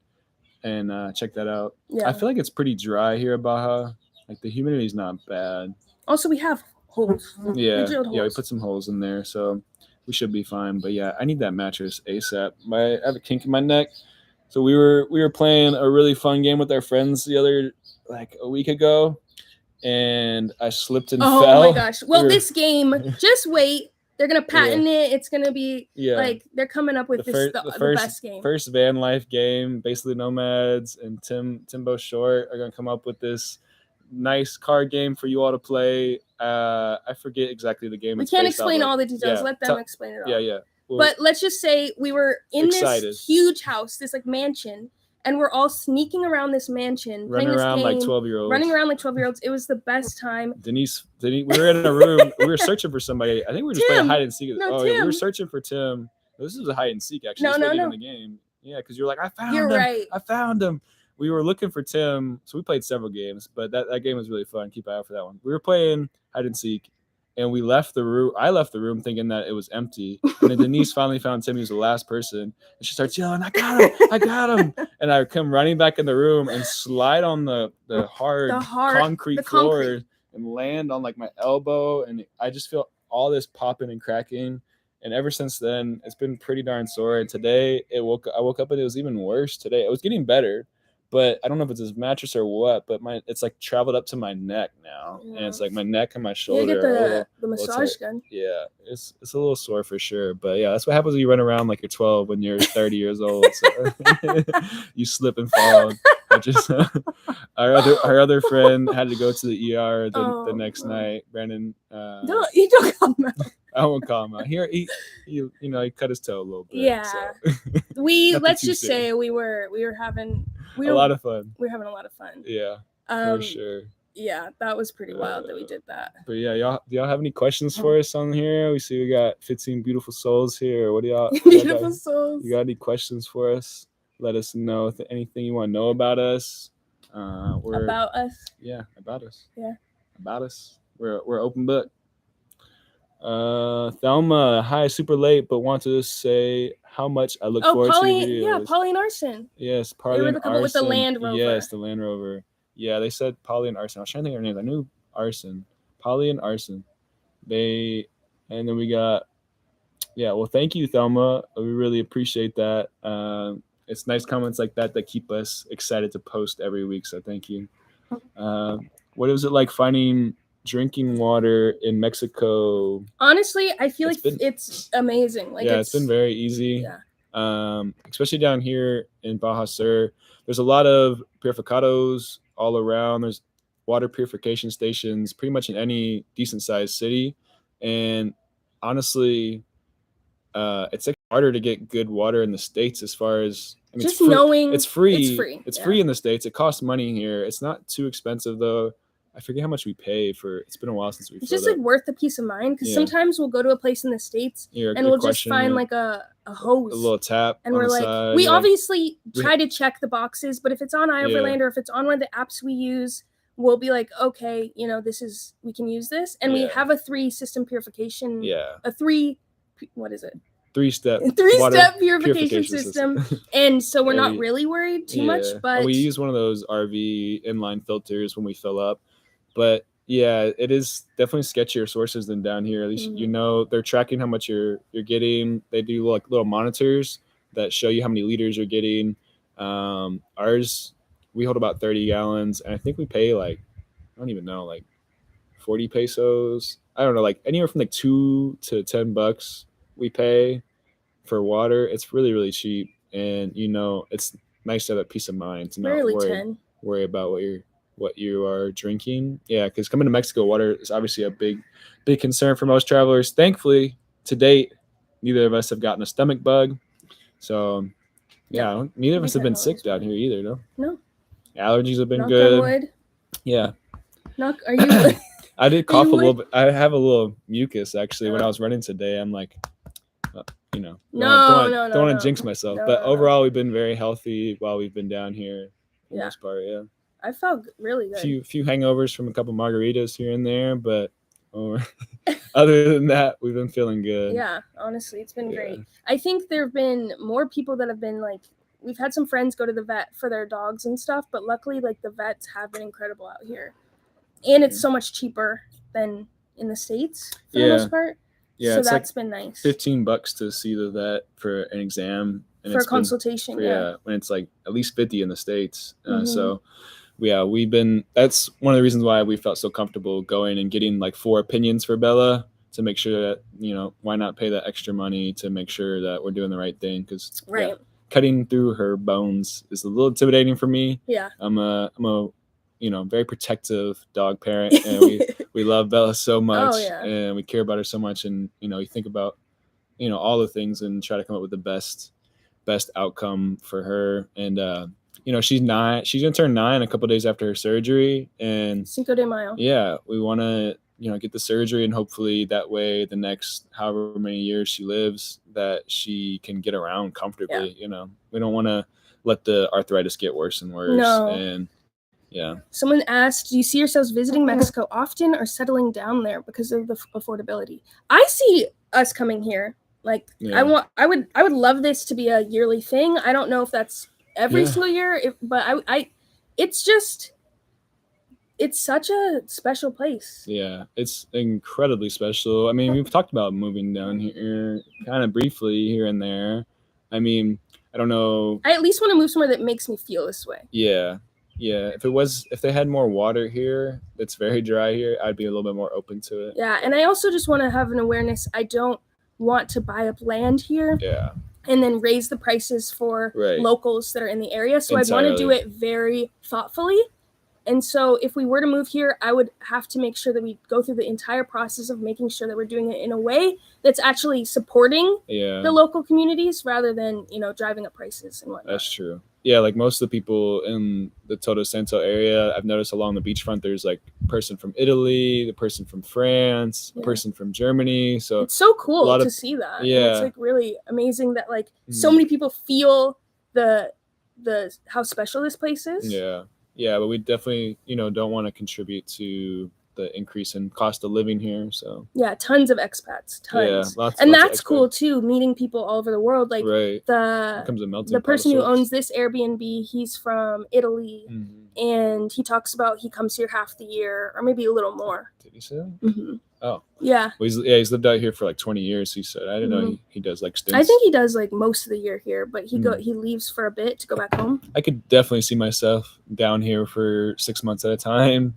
and check that out. Yeah. I feel like it's pretty dry here at Baja. Like the humidity is not bad. Also, we have holes. Yeah, we put some holes in there. So we should be fine. But yeah, I need that mattress ASAP. I have a kink in my neck. So we were playing a really fun game with our friends a week ago, and I slipped and fell. Oh my gosh. Well, this game, just wait. They're gonna patent it. It's gonna be like they're coming up with the best game. First van life game. Basically, Nomads and Timbo Short are gonna come up with this nice card game for you all to play. I forget exactly the game. We can't explain all the details. Let them explain it all. Yeah. Well, but let's just say we were in this huge house, this like mansion. And we're all sneaking around this mansion, running around like 12-year-olds. It was the best time. Denise, we were in a room. We were searching for somebody. I think we were just playing hide and seek. No, we were searching for Tim. This was a hide and seek, actually. No. In the game. Yeah, because you're like, I found him. You're right. I found him. We were looking for Tim. So we played several games, but that game was really fun. Keep an eye out for that one. We were playing hide and seek. And we left the room. I left the room thinking that it was empty. And then Denise finally found Tim. He was the last person. And she starts yelling, I got him. And I come running back in the room and slide on the hard concrete floor and land on like my elbow. And I just feel all this popping and cracking. And ever since then, it's been pretty darn sore. And today I woke up and it was even worse today. It was getting better. But I don't know if it's his mattress or what, but it's like traveled up to my neck now. Yeah. And it's like my neck and my shoulder. You get the massage gun. Yeah, it's a little sore for sure. But yeah, that's what happens when you run around like you're 12 when you're 30 years old. So you slip and fall. Our other friend had to go to the ER the next night. Brandon. No, you don't call him out. I won't call him out. He cut his toe a little bit. Yeah. So. Let's just say we were having a lot of fun. We were having a lot of fun. Yeah. For sure. Yeah, that was pretty wild that we did that. But yeah, do y'all have any questions for us on here? We see we got 15 beautiful souls here. What do y'all beautiful souls? You got any questions for us? Let us know anything you want to know about us. About us? Yeah, about us. Yeah. About us. We're open book. Thelma, hi, super late, but want to say how much I look forward to your videos. Yeah, Polly and Arson. Yes, Polly and They were the couple Arson. with the Land Rover. Yes, the Land Rover. Yeah, they said Polly and Arson. I was trying to think of their names. I knew Arson. Polly and Arson. And then we got, well, thank you, Thelma. We really appreciate that. It's nice comments like that keep us excited to post every week, so thank you. What is it like finding drinking water in Mexico? Honestly, I feel it's amazing. It's been very easy. Yeah. Especially down here in Baja Sur, there's a lot of purificados all around. There's water purification stations pretty much in any decent sized city. And honestly, it's like harder to get good water in the States as far as just knowing it's free. It's free in the States. It costs money here. It's not too expensive though. I forget how much we pay for. It's been a while since we've. It's just like worth the peace of mind because sometimes we'll go to a place in the States and we'll just find like a hose, a little tap, and we're like, side. We obviously try to check the boxes, but if it's on iOverland or if it's on one of the apps we use, we'll be like, okay, we can use this, and we have a 3-system purification. Yeah. What is it? 3-step purification system. And so we're not really worried too much, but and we use one of those RV inline filters when we fill up. But yeah, it is definitely sketchier sources than down here. At least they're tracking how much you're getting. They do like little monitors that show you how many liters you're getting. Ours, we hold about 30 gallons, and I think we pay I don't even know, 40 pesos. I don't know, anywhere from $2 to $10 we pay for water. It's really, really cheap, and it's nice to have that peace of mind to not worry about what you are drinking. Yeah, because coming to Mexico, water is obviously a big concern for most travelers. Thankfully, to date, neither of us have gotten a stomach bug. So yeah, neither of us have been sick down here either. No. Allergies have been good. Wood. Yeah. Are you? I did cough a little bit. I have a little mucus actually when I was running today. I'm like, don't want to jinx myself. But overall, we've been very healthy while we've been down here. For the most part, yeah. I felt really good. Few hangovers from a couple margaritas here and there, but other than that, we've been feeling good. Yeah, honestly, it's been great. I think there have been more people that have been we've had some friends go to the vet for their dogs and stuff, but luckily, the vets have been incredible out here. And it's so much cheaper than in the States for the most part. Yeah, so that's been nice. $15 to see the vet for an exam. And for a consultation, when it's at least 50 in the States. So that's one of the reasons why we felt so comfortable going and getting 4 opinions for Bella, to make sure that, why not pay that extra money to make sure that we're doing the right thing? Because Right. cutting through her bones is a little intimidating for me. Yeah. I'm a very protective dog parent, and we love Bella so much, yeah. and we care about her so much, and you think about all the things and try to come up with the best outcome for her. And she's gonna turn 9 a couple days after her surgery, and Cinco de Mayo. yeah, we want to get the surgery, and hopefully that way the next however many years she lives that she can get around comfortably. We don't want to let the arthritis get worse and worse. No. And yeah. Someone asked, do you see yourselves visiting Mexico often or settling down there because of the affordability? I see us coming here. Like, Yeah. I would love this to be a yearly thing. I don't know if that's every single year, but it's such a special place. Yeah, it's incredibly special. I mean, we've talked about moving down here kind of briefly here and there. I mean, I don't know. I at least want to move somewhere that makes me feel this way. Yeah. If they had more water here, it's very dry here, I'd be a little bit more open to it. Yeah, and I also just want to have an awareness. I don't want to buy up land here. Yeah. And then raise the prices for locals that are in the area. So Entirely. I want to do it very thoughtfully. And so if we were to move here, I would have to make sure that we go through the entire process of making sure that we're doing it in a way that's actually supporting the local communities rather than, driving up prices and whatnot. That's true. Yeah, like most of the people in the Toto Santo area, I've noticed along the beachfront, there's like a person from Italy, the person from France, a person from Germany. So it's so cool to see that. Yeah. And it's like really amazing that like so many people feel the how special this place is. Yeah. Yeah, but we definitely, don't want to contribute to the increase in cost of living here. So yeah, tons of expats, tons. Yeah, and that's cool too, meeting people all over the world. Like the person who owns this Airbnb, he's from Italy, and he talks about he comes here half the year or maybe a little more. Did he say that? Mm-hmm. Oh yeah. Well, he's lived out here for like 20 years. He said. I didn't know he does like stints. I think he does like most of the year here, but he leaves for a bit to go back home. I could definitely see myself down here for 6 months at a time.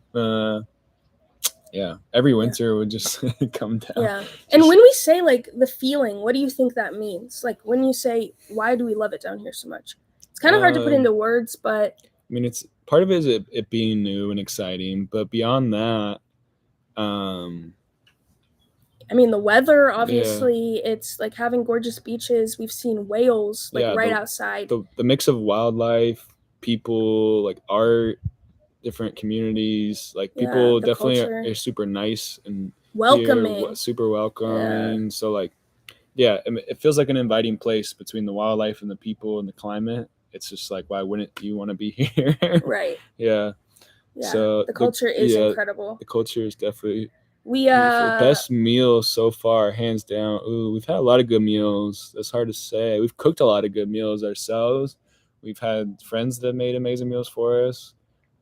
Yeah, every winter would just come down. Yeah, and when we say like the feeling, what do you think that means? Like when you say, why do we love it down here so much? It's kind of hard to put into words, but I mean, it's part of it is it being new and exciting, but beyond that, I mean, the weather, obviously, it's like having gorgeous beaches. We've seen whales like outside. The mix of wildlife, people, like art, different communities, like people definitely are super nice and welcoming, super welcoming. So like, yeah, it feels like an inviting place between the wildlife and the people and the climate. It's just like, why wouldn't you want to be here? Right. Yeah. So the culture is incredible. The culture is definitely beautiful. Best meal so far, hands down. Ooh, we've had a lot of good meals. That's hard to say. We've cooked a lot of good meals ourselves. We've had friends that made amazing meals for us.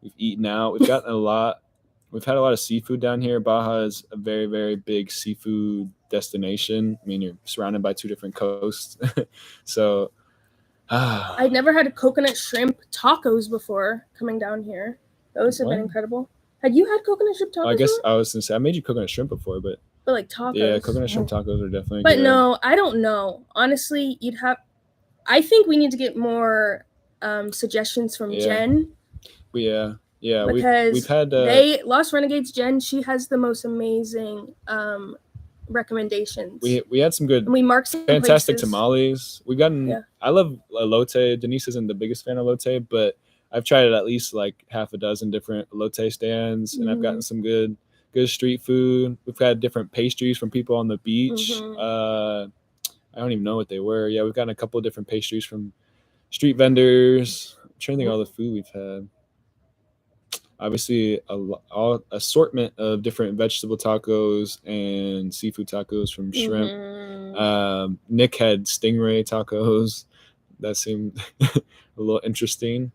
We've eaten out. We've gotten a lot. We've had a lot of seafood down here. Baja is a very, very big seafood destination. I mean, you're surrounded by 2 different coasts. So I'd never had coconut shrimp tacos before coming down here. Those have been incredible. Had you had coconut shrimp tacos? I guess I was going to say, I made you coconut shrimp before, but like tacos. Yeah, coconut shrimp tacos are definitely But good. no, I don't know. Honestly, I think we need to get more suggestions from Jen. Yeah. Because we've had Lost Renegades. Jen, she has the most amazing recommendations. We had some good, and we marked some fantastic places. Tamales. We've gotten. I love elote. Denise isn't the biggest fan of elote, but I've tried at least like half a dozen different elote stands, and I've gotten some good street food. We've had different pastries from people on the beach. I don't even know what they were. Yeah, we've gotten a couple of different pastries from street vendors. I'm trying to think of all the food we've had. Obviously, all assortment of different vegetable tacos and seafood tacos from shrimp. Nick had stingray tacos. That seemed a little interesting.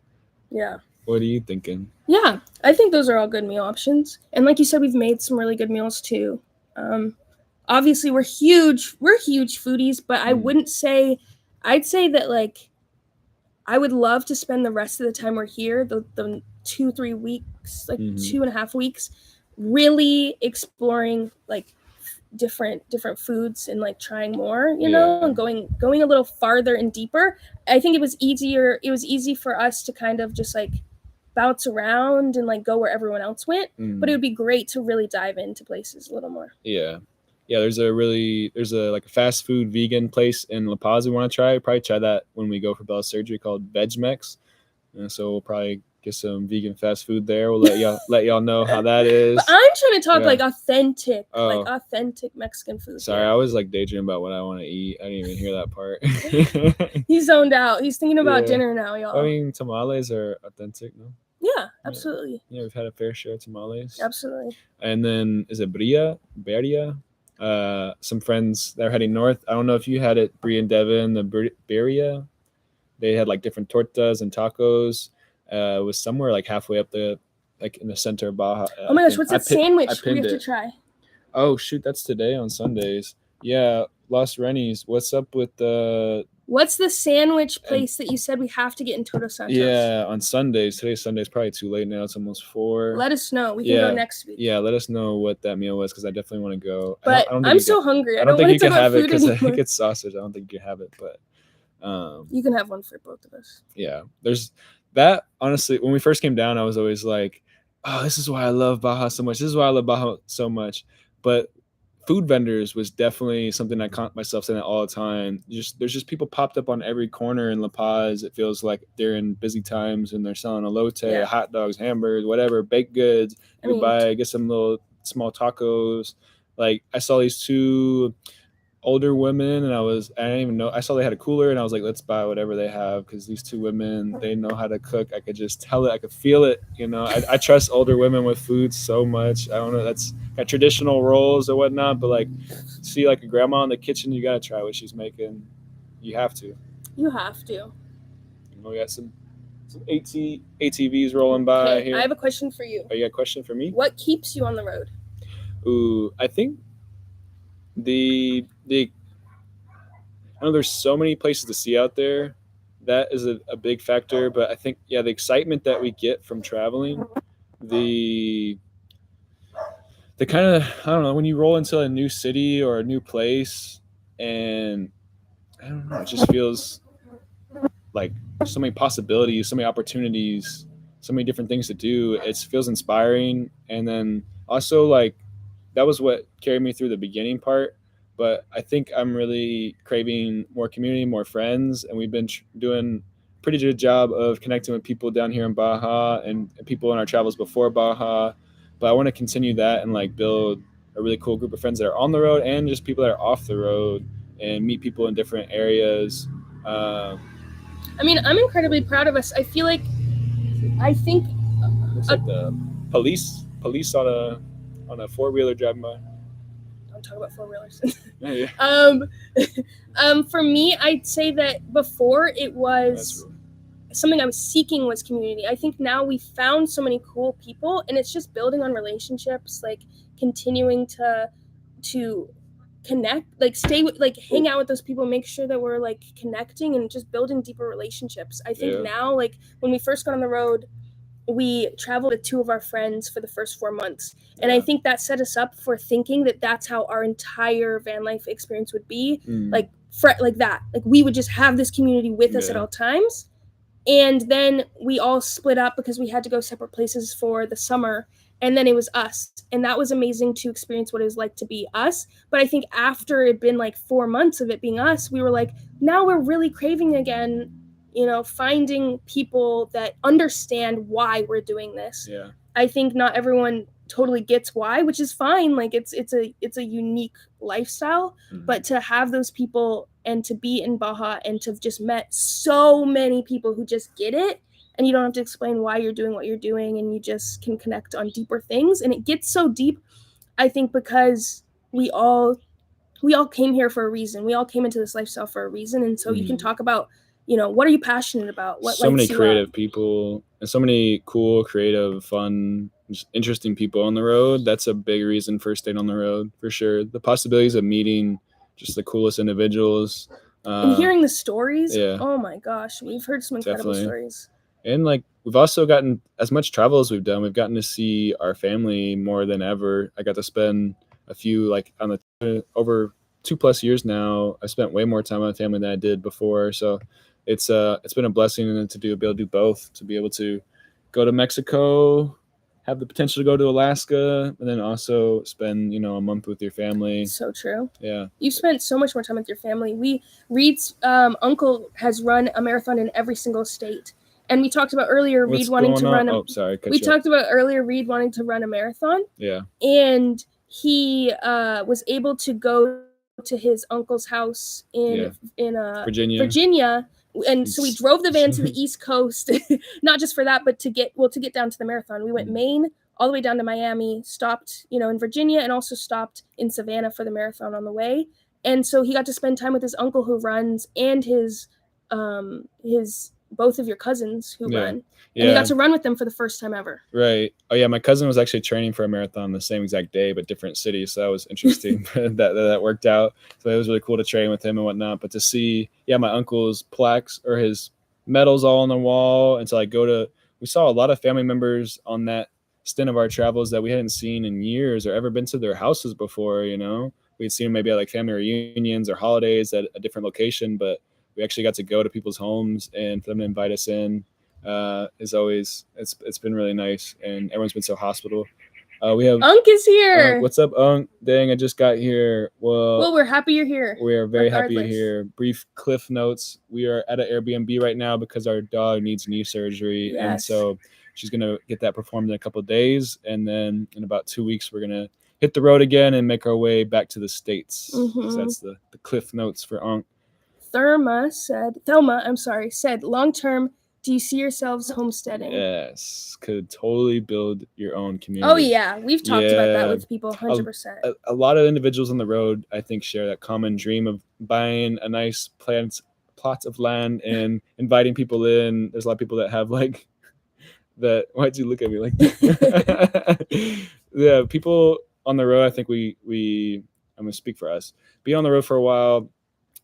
Yeah. What are you thinking? Yeah, I think those are all good meal options. And like you said, we've made some really good meals too. Obviously, we're huge foodies, but I wouldn't say, I'd say that like, I would love to spend the rest of the time we're here, the 2-3 weeks, like 2.5 weeks, really exploring like different foods and like trying more, you know, and going a little farther and deeper. I think it was easy for us to kind of just like bounce around and like go where everyone else went, but it would be great to really dive into places a little more. There's a like a fast food vegan place in La Paz we want to try. Probably try that when we go for Bella's surgery, called VegMex. And so we'll probably get some vegan fast food there. We'll let y'all know how that is. But I'm trying to talk like authentic Mexican food. Sorry, I was like daydreaming about what I want to eat. I didn't even hear that part. He's zoned out. He's thinking about dinner now, y'all. I mean, tamales are authentic, no? Yeah, absolutely. Yeah, we've had a fair share of tamales. Absolutely. And then is it Beria? Some friends that are heading north. I don't know if you had it, Brie and Devin, the Beria. They had like different tortas and tacos. It was somewhere like halfway up like in the center of Baja. Oh my gosh, what's that sandwich we have to try? Oh shoot, that's today on Sundays. Yeah, Los Rennies. What's up with the? What's the sandwich place that you said we have to get in Todos Santos? Yeah, on Sundays. Today's Sunday's probably too late now. It's almost 4. Let us know. We can go next week. Yeah, let us know what that meal was because I definitely want to go. But I'm so hungry. I don't think you can have it because I think it's sausage. I don't think you can have it, but you can have one for both of us. Yeah, there's that. Honestly, when we first came down, I was always like, "Oh, this is why I love Baja so much. This is why I love Baja so much." But food vendors was definitely something I caught myself saying all the time. There's just people popped up on every corner in La Paz. It feels like they're in busy times and they're selling elote, hot dogs, hamburgers, whatever, baked goods. You get some little small tacos. Like I saw these 2 older women and I didn't even know. I saw they had a cooler and I was like, let's buy whatever they have because these 2 women, they know how to cook. I could just tell it. I could feel it. You know, I trust older women with food so much. I don't know. That's got traditional roles or whatnot, but like see like a grandma in the kitchen, you got to try what she's making. You have to. You have to. You know, we got some ATVs rolling by here. I have a question for you. Oh, you got a question for me? What keeps you on the road? Ooh, I think I know there's so many places to see out there. That is a big factor, but I think the excitement that we get from traveling, the kind of, I don't know, when you roll into a new city or a new place and I don't know, it just feels like so many possibilities, so many opportunities, so many different things to do. It feels inspiring. And then also like that was what carried me through the beginning part. But I think I'm really craving more community, more friends. And we've been doing a pretty good job of connecting with people down here in Baja and people in our travels before Baja. But I want to continue that and like build a really cool group of friends that are on the road and just people that are off the road and meet people in different areas. I mean, I'm incredibly proud of us. I think it's like the police on a 4-wheeler driving by. Don't talk about 4-wheelers. Yeah. For me, I'd say that before it was something I was seeking was community. I think now we found so many cool people and it's just building on relationships, like continuing to connect, like stay with, like hang out with those people, make sure that we're like connecting and just building deeper relationships. I think now, like when we first got on the road, we traveled with 2 of our friends for the first 4 months. And I think that set us up for thinking that that's how our entire van life experience would be. Like that. Like we would just have this community with us at all times. And then we all split up because we had to go separate places for the summer. And then it was us. And that was amazing to experience what it was like to be us. But I think after it'd been like 4 months of it being us, we were like, now we're really craving again, you know, finding people that understand why we're doing this. Yeah. I think not everyone totally gets why, which is fine. Like it's a unique lifestyle, but to have those people and to be in Baja and to have just met so many people who just get it and you don't have to explain why you're doing what you're doing and you just can connect on deeper things. And it gets so deep, I think, because we all came here for a reason. We all came into this lifestyle for a reason. And so you can talk about, you know, what are you passionate about? What so many creative people and so many cool, creative, fun, just interesting people on the road. That's a big reason for staying on the road, for sure. The possibilities of meeting just the coolest individuals. And hearing the stories. Yeah. Oh my gosh. We've heard some incredible stories. And like we've also gotten, as much travel as we've done, we've gotten to see our family more than ever. I got to spend a few like on the over 2+ years now. I spent way more time with my family than I did before, so it's been a blessing to be able to do both, to be able to go to Mexico, have the potential to go to Alaska, and then also spend a month with your family. So true. Yeah, You've spent so much more time with your family. Reed's uncle has run a marathon in every single state. And we talked about earlier Reed wanting to run talked about earlier Reed wanting to run a marathon. Yeah. And he was able to go to his uncle's house in Virginia. And so we drove the van to the East Coast, not just for that, but to get down to the marathon. We went Maine all the way down to Miami, stopped, in Virginia, and also stopped in Savannah for the marathon on the way. And so he got to spend time with his uncle who runs, and his both of your cousins who run. And he got to run with them for the first time ever. Right. Oh yeah, my cousin was actually training for a marathon the same exact day, but different cities. So that was interesting. that worked out. So it was really cool to train with him and whatnot. But to see, my uncle's plaques or his medals all on the wall, and to we saw a lot of family members on that stint of our travels that we hadn't seen in years or ever been to their houses before. We'd seen them maybe at like family reunions or holidays at a different location, but we actually got to go to people's homes and for them to invite us in. Is always it's been really nice, and everyone's been so hospitable. We have Unk is here. What's up, Unk? Dang, I just got here. Well, we're happy you're here. We are very happy you're here. Brief cliff notes: we are at an Airbnb right now because our dog needs knee surgery, and so she's gonna get that performed in a couple of days, and then in about 2 weeks we're gonna hit the road again and make our way back to the States. So that's the cliff notes for Unk. Thelma said, long term, do you see yourselves homesteading? Yes, could totally build your own community. Oh yeah, we've talked about that with people 100%. A lot of individuals on the road, I think, share that common dream of buying a nice plot of land and inviting people in. There's a lot of people that have like that. Why'd you look at me like that? Yeah, people on the road, I think I'm gonna speak for us. Being on the road for a while,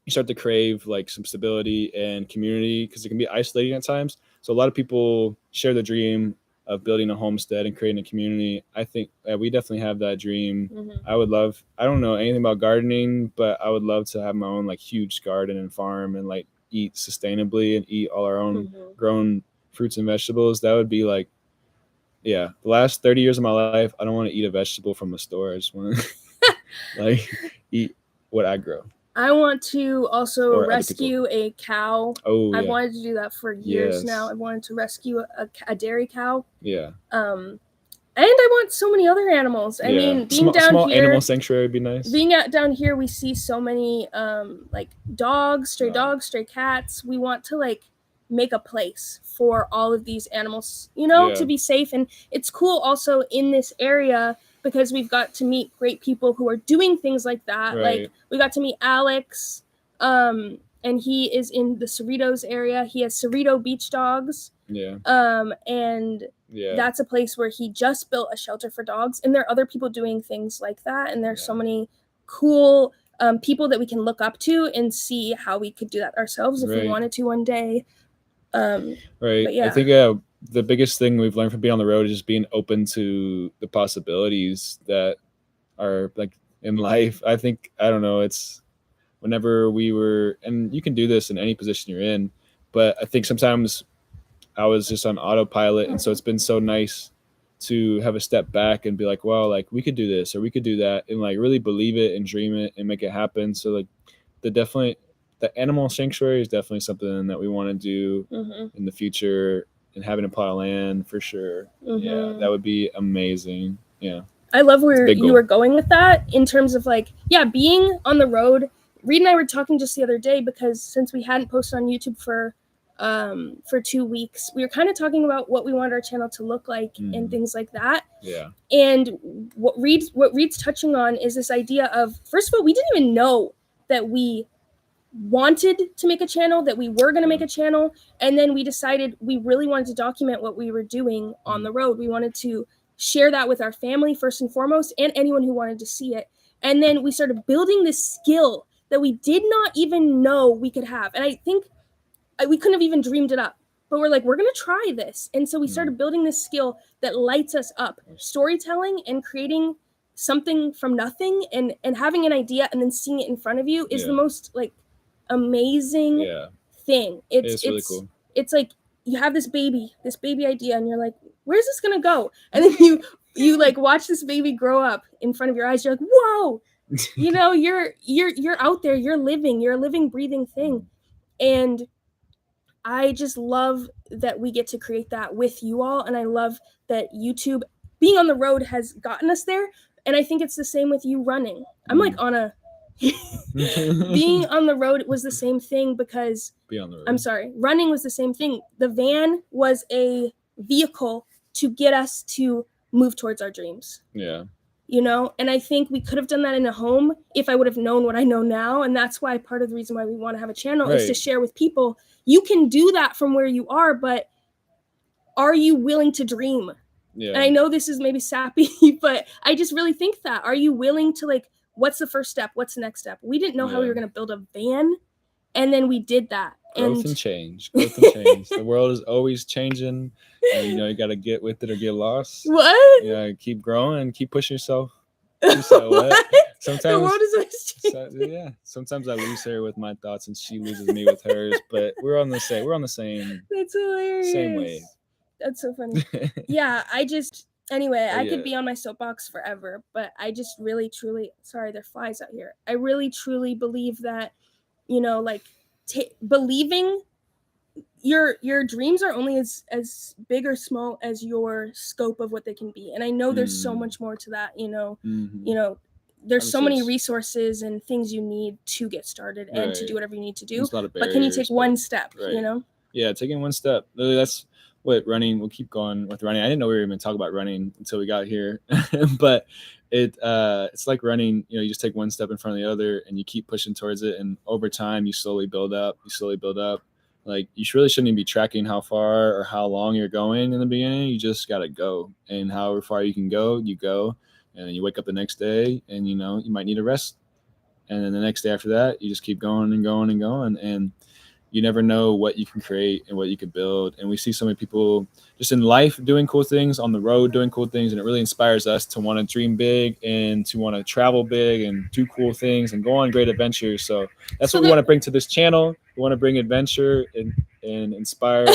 you start to crave like some stability and community because it can be isolating at times. So a lot of people share the dream of building a homestead and creating a community. I think we definitely have that dream. I don't know anything about gardening, but I would love to have my own like huge garden and farm and like eat sustainably and eat all our own grown fruits and vegetables. That would be like, the last 30 years of my life, I don't want to eat a vegetable from a store. I just want to like eat what I grow. I want to also rescue a cow. I've wanted to do that for years now. I wanted to rescue a dairy cow. Yeah. And I want so many other animals. I mean, being down small here, animal sanctuary would be nice. Being down here, we see so many like dogs, stray cats. We want to like make a place for all of these animals, to be safe. And it's cool also in this area because we've got to meet great people who are doing things like that. Right. Like we got to meet Alex, and he is in the Cerritos area. He has Cerrito beach dogs. Yeah. And that's a place where he just built a shelter for dogs. And there are other people doing things like that. And there's so many cool people that we can look up to and see how we could do that ourselves if we wanted to one day. Right. I think the biggest thing we've learned from being on the road is just being open to the possibilities that are like in life. I don't know, it's whenever we were, and you can do this in any position you're in, but I think sometimes I was just on autopilot. And so it's been so nice to have a step back and be like, well, like we could do this or we could do that and like really believe it and dream it and make it happen. So like the animal sanctuary is definitely something that we want to do in the future, and having a plot of land for sure. Yeah, that would be amazing. Yeah. I love where you were going with that in terms of like, being on the road. Reed and I were talking just the other day because since we hadn't posted on YouTube for 2 weeks, we were kind of talking about what we wanted our channel to look like and things like that. Yeah. And what Reed's touching on is this idea of, first of all, we didn't even know that we wanted to make a channel, that we were going to make a channel, and then we decided we really wanted to document what we were doing on the road. We wanted to share that with our family first and foremost, and anyone who wanted to see it. And then we started building this skill that we did not even know we could have. And I think we couldn't have even dreamed it up, but we're like, we're going to try this. And so we started building this skill that lights us up, storytelling and creating something from nothing and having an idea and then seeing it in front of you is the most like amazing thing. It's really cool. It's like you have this baby idea and you're like, where's this gonna go? And then you like watch this baby grow up in front of your eyes. You're like, whoa, you know, you're out there, you're a living, breathing thing. And I just love that we get to create that with you all. And I love that YouTube being on the road has gotten us there. And I think it's the same with you running. I'm like on a being on the road was the same thing because I'm sorry, running was the same thing. The van was a vehicle to get us to move towards our dreams. Yeah. You know, and I think we could have done that in a home if I would have known what I know now. And that's why part of the reason why we want to have a channel is to share with people. You can do that from where you are, but are you willing to dream? Yeah. And I know this is maybe sappy, but I just really think that. Are you willing to like, what's the first step? What's the next step? We didn't know how we were going to build a van. And then we did that. Growth and change. The world is always changing. And, you know, you got to get with it or get lost. What? Yeah, keep growing, keep pushing yourself. What? Sometimes the world is always changing. Sometimes I lose her with my thoughts and she loses me with hers. But we're on the same. That's hilarious. Same wave. That's so funny. Yeah, anyway, I could be on my soapbox forever, but I just really, truly, sorry, there are flies out here. I really, truly believe that, you know, like believing your dreams are only as big or small as your scope of what they can be. And I know there's so much more to that, you know, you know, there's so many resources and things you need to get started and to do whatever you need to do. But can you take one step, you know? Yeah, taking one step. Literally, that's what running. We'll keep going with running. I didn't know we were even talking about running until we got here, but it's like running. You know, you just take one step in front of the other, and you keep pushing towards it. And over time, you slowly build up. Like you really shouldn't even be tracking how far or how long you're going in the beginning. You just gotta go, and however far you can go, you go. And then you wake up the next day, and you know you might need a rest. And then the next day after that, you just keep going and going and going. And you never know what you can create and what you can build. And we see so many people just in life doing cool things, on the road doing cool things. And it really inspires us to want to dream big and to want to travel big and do cool things and go on great adventures. So that's what we want to bring to this channel. We want to bring adventure and inspire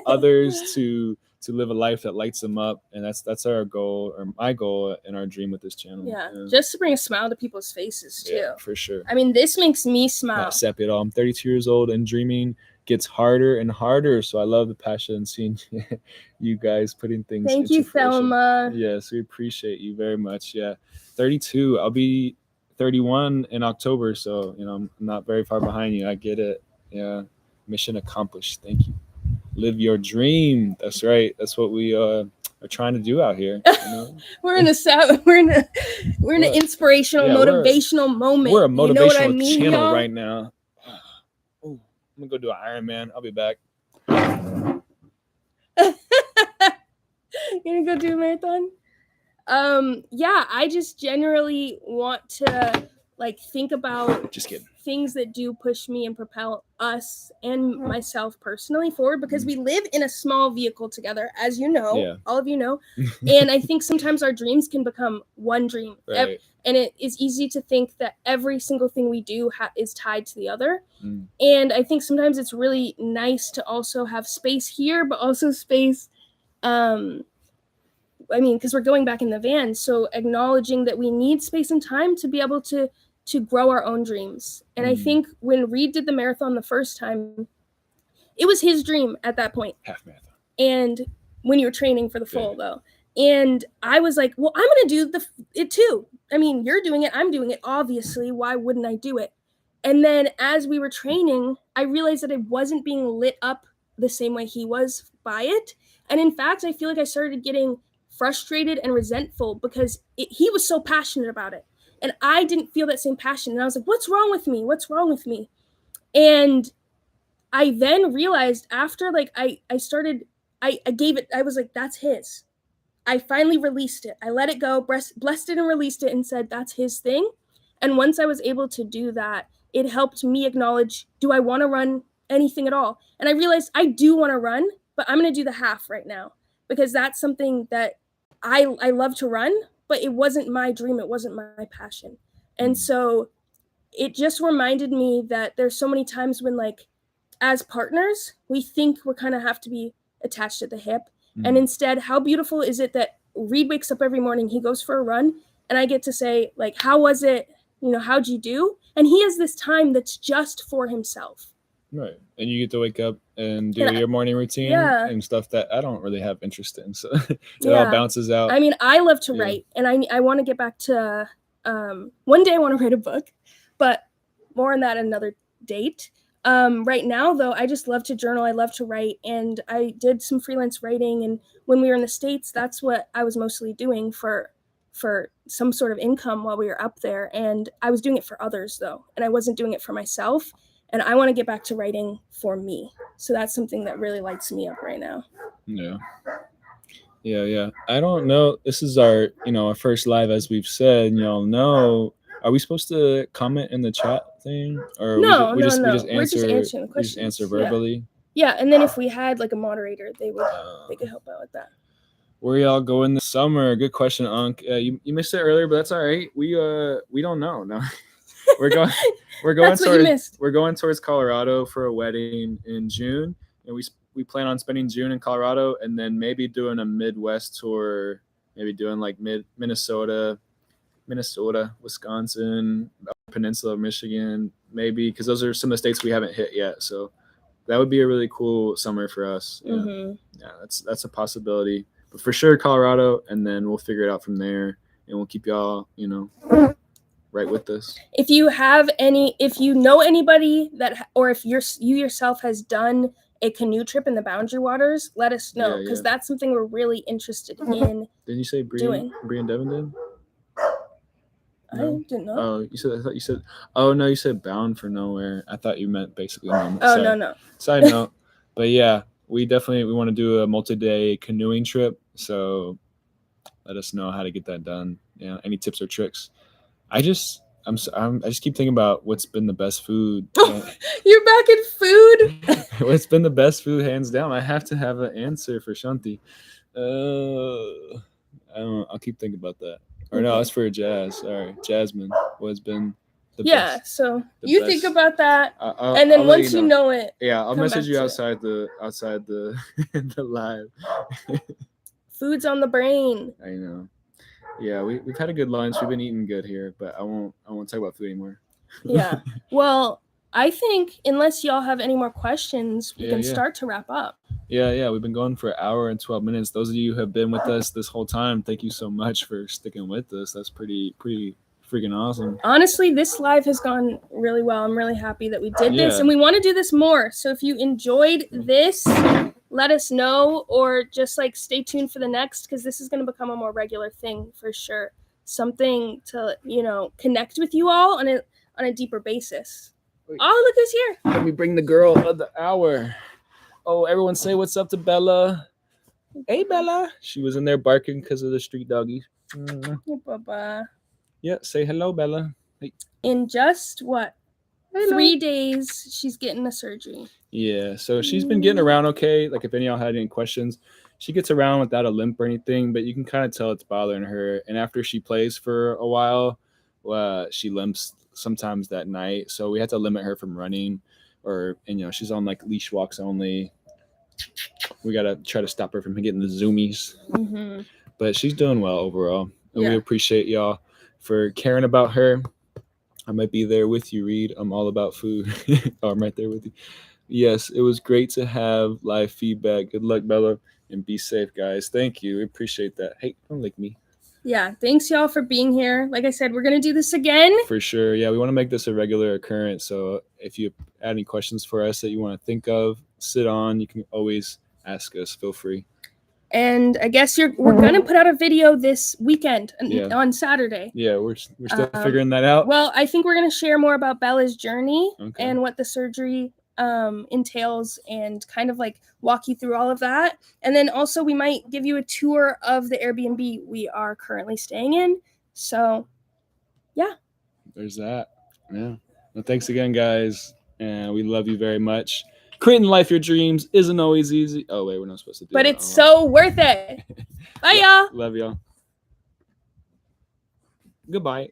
others to live a life that lights them up. And that's our goal, or my goal and our dream with this channel. Yeah. Just to bring a smile to people's faces too. Yeah, for sure. I mean, this makes me smile. Not sappy at all. I'm 32 years old and dreaming gets harder and harder. So I love the passion and seeing you guys putting things. Thank you, Thelma. Yes, we appreciate you very much. Yeah. 32. I'll be 31 in October. So, you know, I'm not very far behind you. I get it. Yeah. Mission accomplished. Thank you. Live your dream. That's right. That's what we are trying to do out here. You know? we're in an inspirational, motivational moment. We're a motivational channel right now. Ooh, I'm gonna go do an Ironman. I'll be back. You're gonna go do a marathon? Yeah, I just generally want to like think about things that do push me and propel us and myself personally forward, because we live in a small vehicle together, as you know, all of you know. And I think sometimes our dreams can become one dream. Right. And it is easy to think that every single thing we do is tied to the other. And I think sometimes it's really nice to also have space here, but also space, I mean, because we're going back in the van. So acknowledging that we need space and time to be able to grow our own dreams. And I think when Reed did the marathon the first time, it was his dream at that point. Half marathon. And when you were training for the full though. And I was like, well, I'm going to do it too. I mean, you're doing it. I'm doing it. Obviously, why wouldn't I do it? And then as we were training, I realized that I wasn't being lit up the same way he was by it. And in fact, I feel like I started getting frustrated and resentful because he was so passionate about it. And I didn't feel that same passion. And I was like, what's wrong with me? What's wrong with me? And I then realized after like I gave it, I was like, that's his. I finally released it. I let it go, blessed it and released it and said, that's his thing. And once I was able to do that, it helped me acknowledge, do I want to run anything at all? And I realized I do want to run, but I'm going to do the half right now because that's something that I love to run, but it wasn't my dream. It wasn't my passion. And so it just reminded me that there's so many times when, like, as partners, we think we're kind of have to be attached at the hip. And instead, how beautiful is it that Reed wakes up every morning, he goes for a run, and I get to say, like, how was it? You know, how'd you do? And he has this time that's just for himself. Right. And you get to wake up and do your morning routine and stuff that I don't really have interest in. So it all bounces out. I mean, I love to write, and I want to get back to, one day I want to write a book, but more on that another date. Right now, though, I just love to journal. I love to write, and I did some freelance writing. And when we were in the States, that's what I was mostly doing for some sort of income while we were up there. And I was doing it for others, though, and I wasn't doing it for myself. And I want to get back to writing for me. So that's something that really lights me up right now. Yeah. I don't know. This is our, our first live, as we've said. Y'all know. Are we supposed to comment in the chat thing, or no? We just We're just answering the questions. We just answer verbally. Yeah, and then if we had like a moderator, they could help out with that. Where y'all going this summer? Good question, Unc. You missed it earlier, but that's all right. We don't know. No, we're going towards Colorado for a wedding in June, and we plan on spending June in Colorado, and then maybe doing a Midwest tour. Maybe doing like Minnesota, Wisconsin, Peninsula of Michigan, maybe, because those are some of the states we haven't hit yet. So that would be a really cool summer for us. Yeah, that's a possibility. But for sure, Colorado, and then we'll figure it out from there, and we'll keep y'all, right with us. If you know anybody that, or if you yourself has done a canoe trip in the Boundary Waters, let us know, because that's something we're really interested in. Didn't you say Bree and Devin did? No? I didn't know. Oh, I thought you said. Oh no, you said Bound for Nowhere. I thought you meant basically. No. Side note, but yeah, we want to do a multi-day canoeing trip. So let us know how to get that done. Yeah, any tips or tricks? I just keep thinking about what's been the best food. You're back in food. What's been the best food, hands down? I have to have an answer for Shanti. I don't know. I'll keep thinking about that. Or no, it's for Jazz. Sorry, Jasmine. What's been the best? Yeah, so you think about that, and then once you know it, I'll message you outside the the live. Food's on the brain. I know. Yeah, we've had a good lunch. We've been eating good here, but I won't talk about food anymore. Yeah. Well, I think unless y'all have any more questions, we can start to wrap up. Yeah. We've been going for an hour and 12 minutes. Those of you who have been with us this whole time, thank you so much for sticking with us. That's pretty freaking awesome. Honestly, this live has gone really well. I'm really happy that we did this, and we want to do this more. So if you enjoyed this, let us know, or just like stay tuned for the next, because this is going to become a more regular thing for sure. Something to, connect with you all on a deeper basis. Wait. Oh, look who's here. Let me bring the girl of the hour. Oh, everyone say what's up to Bella. Hey, Bella. She was in there barking because of the street doggies. Hey, Baba. Yeah, say hello, Bella. Hey. In just what? Hello. 3 days, she's getting the surgery. Yeah, so she's been getting around okay. Like, if any of y'all had any questions, she gets around without a limp or anything, but you can kind of tell it's bothering her. And after she plays for a while, she limps sometimes that night. So we had to limit her from running, and she's on like leash walks only. We got to try to stop her from getting the zoomies. Mm-hmm. But she's doing well overall. And we appreciate y'all for caring about her. I might be there with you, Reed. I'm all about food. I'm right there with you. Yes, it was great to have live feedback. Good luck, Bella, and be safe, guys. Thank you. We appreciate that. Hey, don't lick me. Yeah, thanks, y'all, for being here. Like I said, we're going to do this again. For sure. Yeah, we want to make this a regular occurrence. So if you have any questions for us that you want to think of, sit on, you can always ask us. Feel free. And I guess we're going to put out a video this weekend on Saturday. Yeah, we're still figuring that out. Well, I think we're going to share more about Bella's journey and what the surgery entails, and kind of like walk you through all of that. And then also we might give you a tour of the Airbnb we are currently staying in. So, yeah. There's that. Yeah. Well, thanks again, guys. And we love you very much. Creating life your dreams isn't always easy. Oh, wait, we're not supposed to do that. But it's so worth it. Bye, y'all. Love y'all. Goodbye.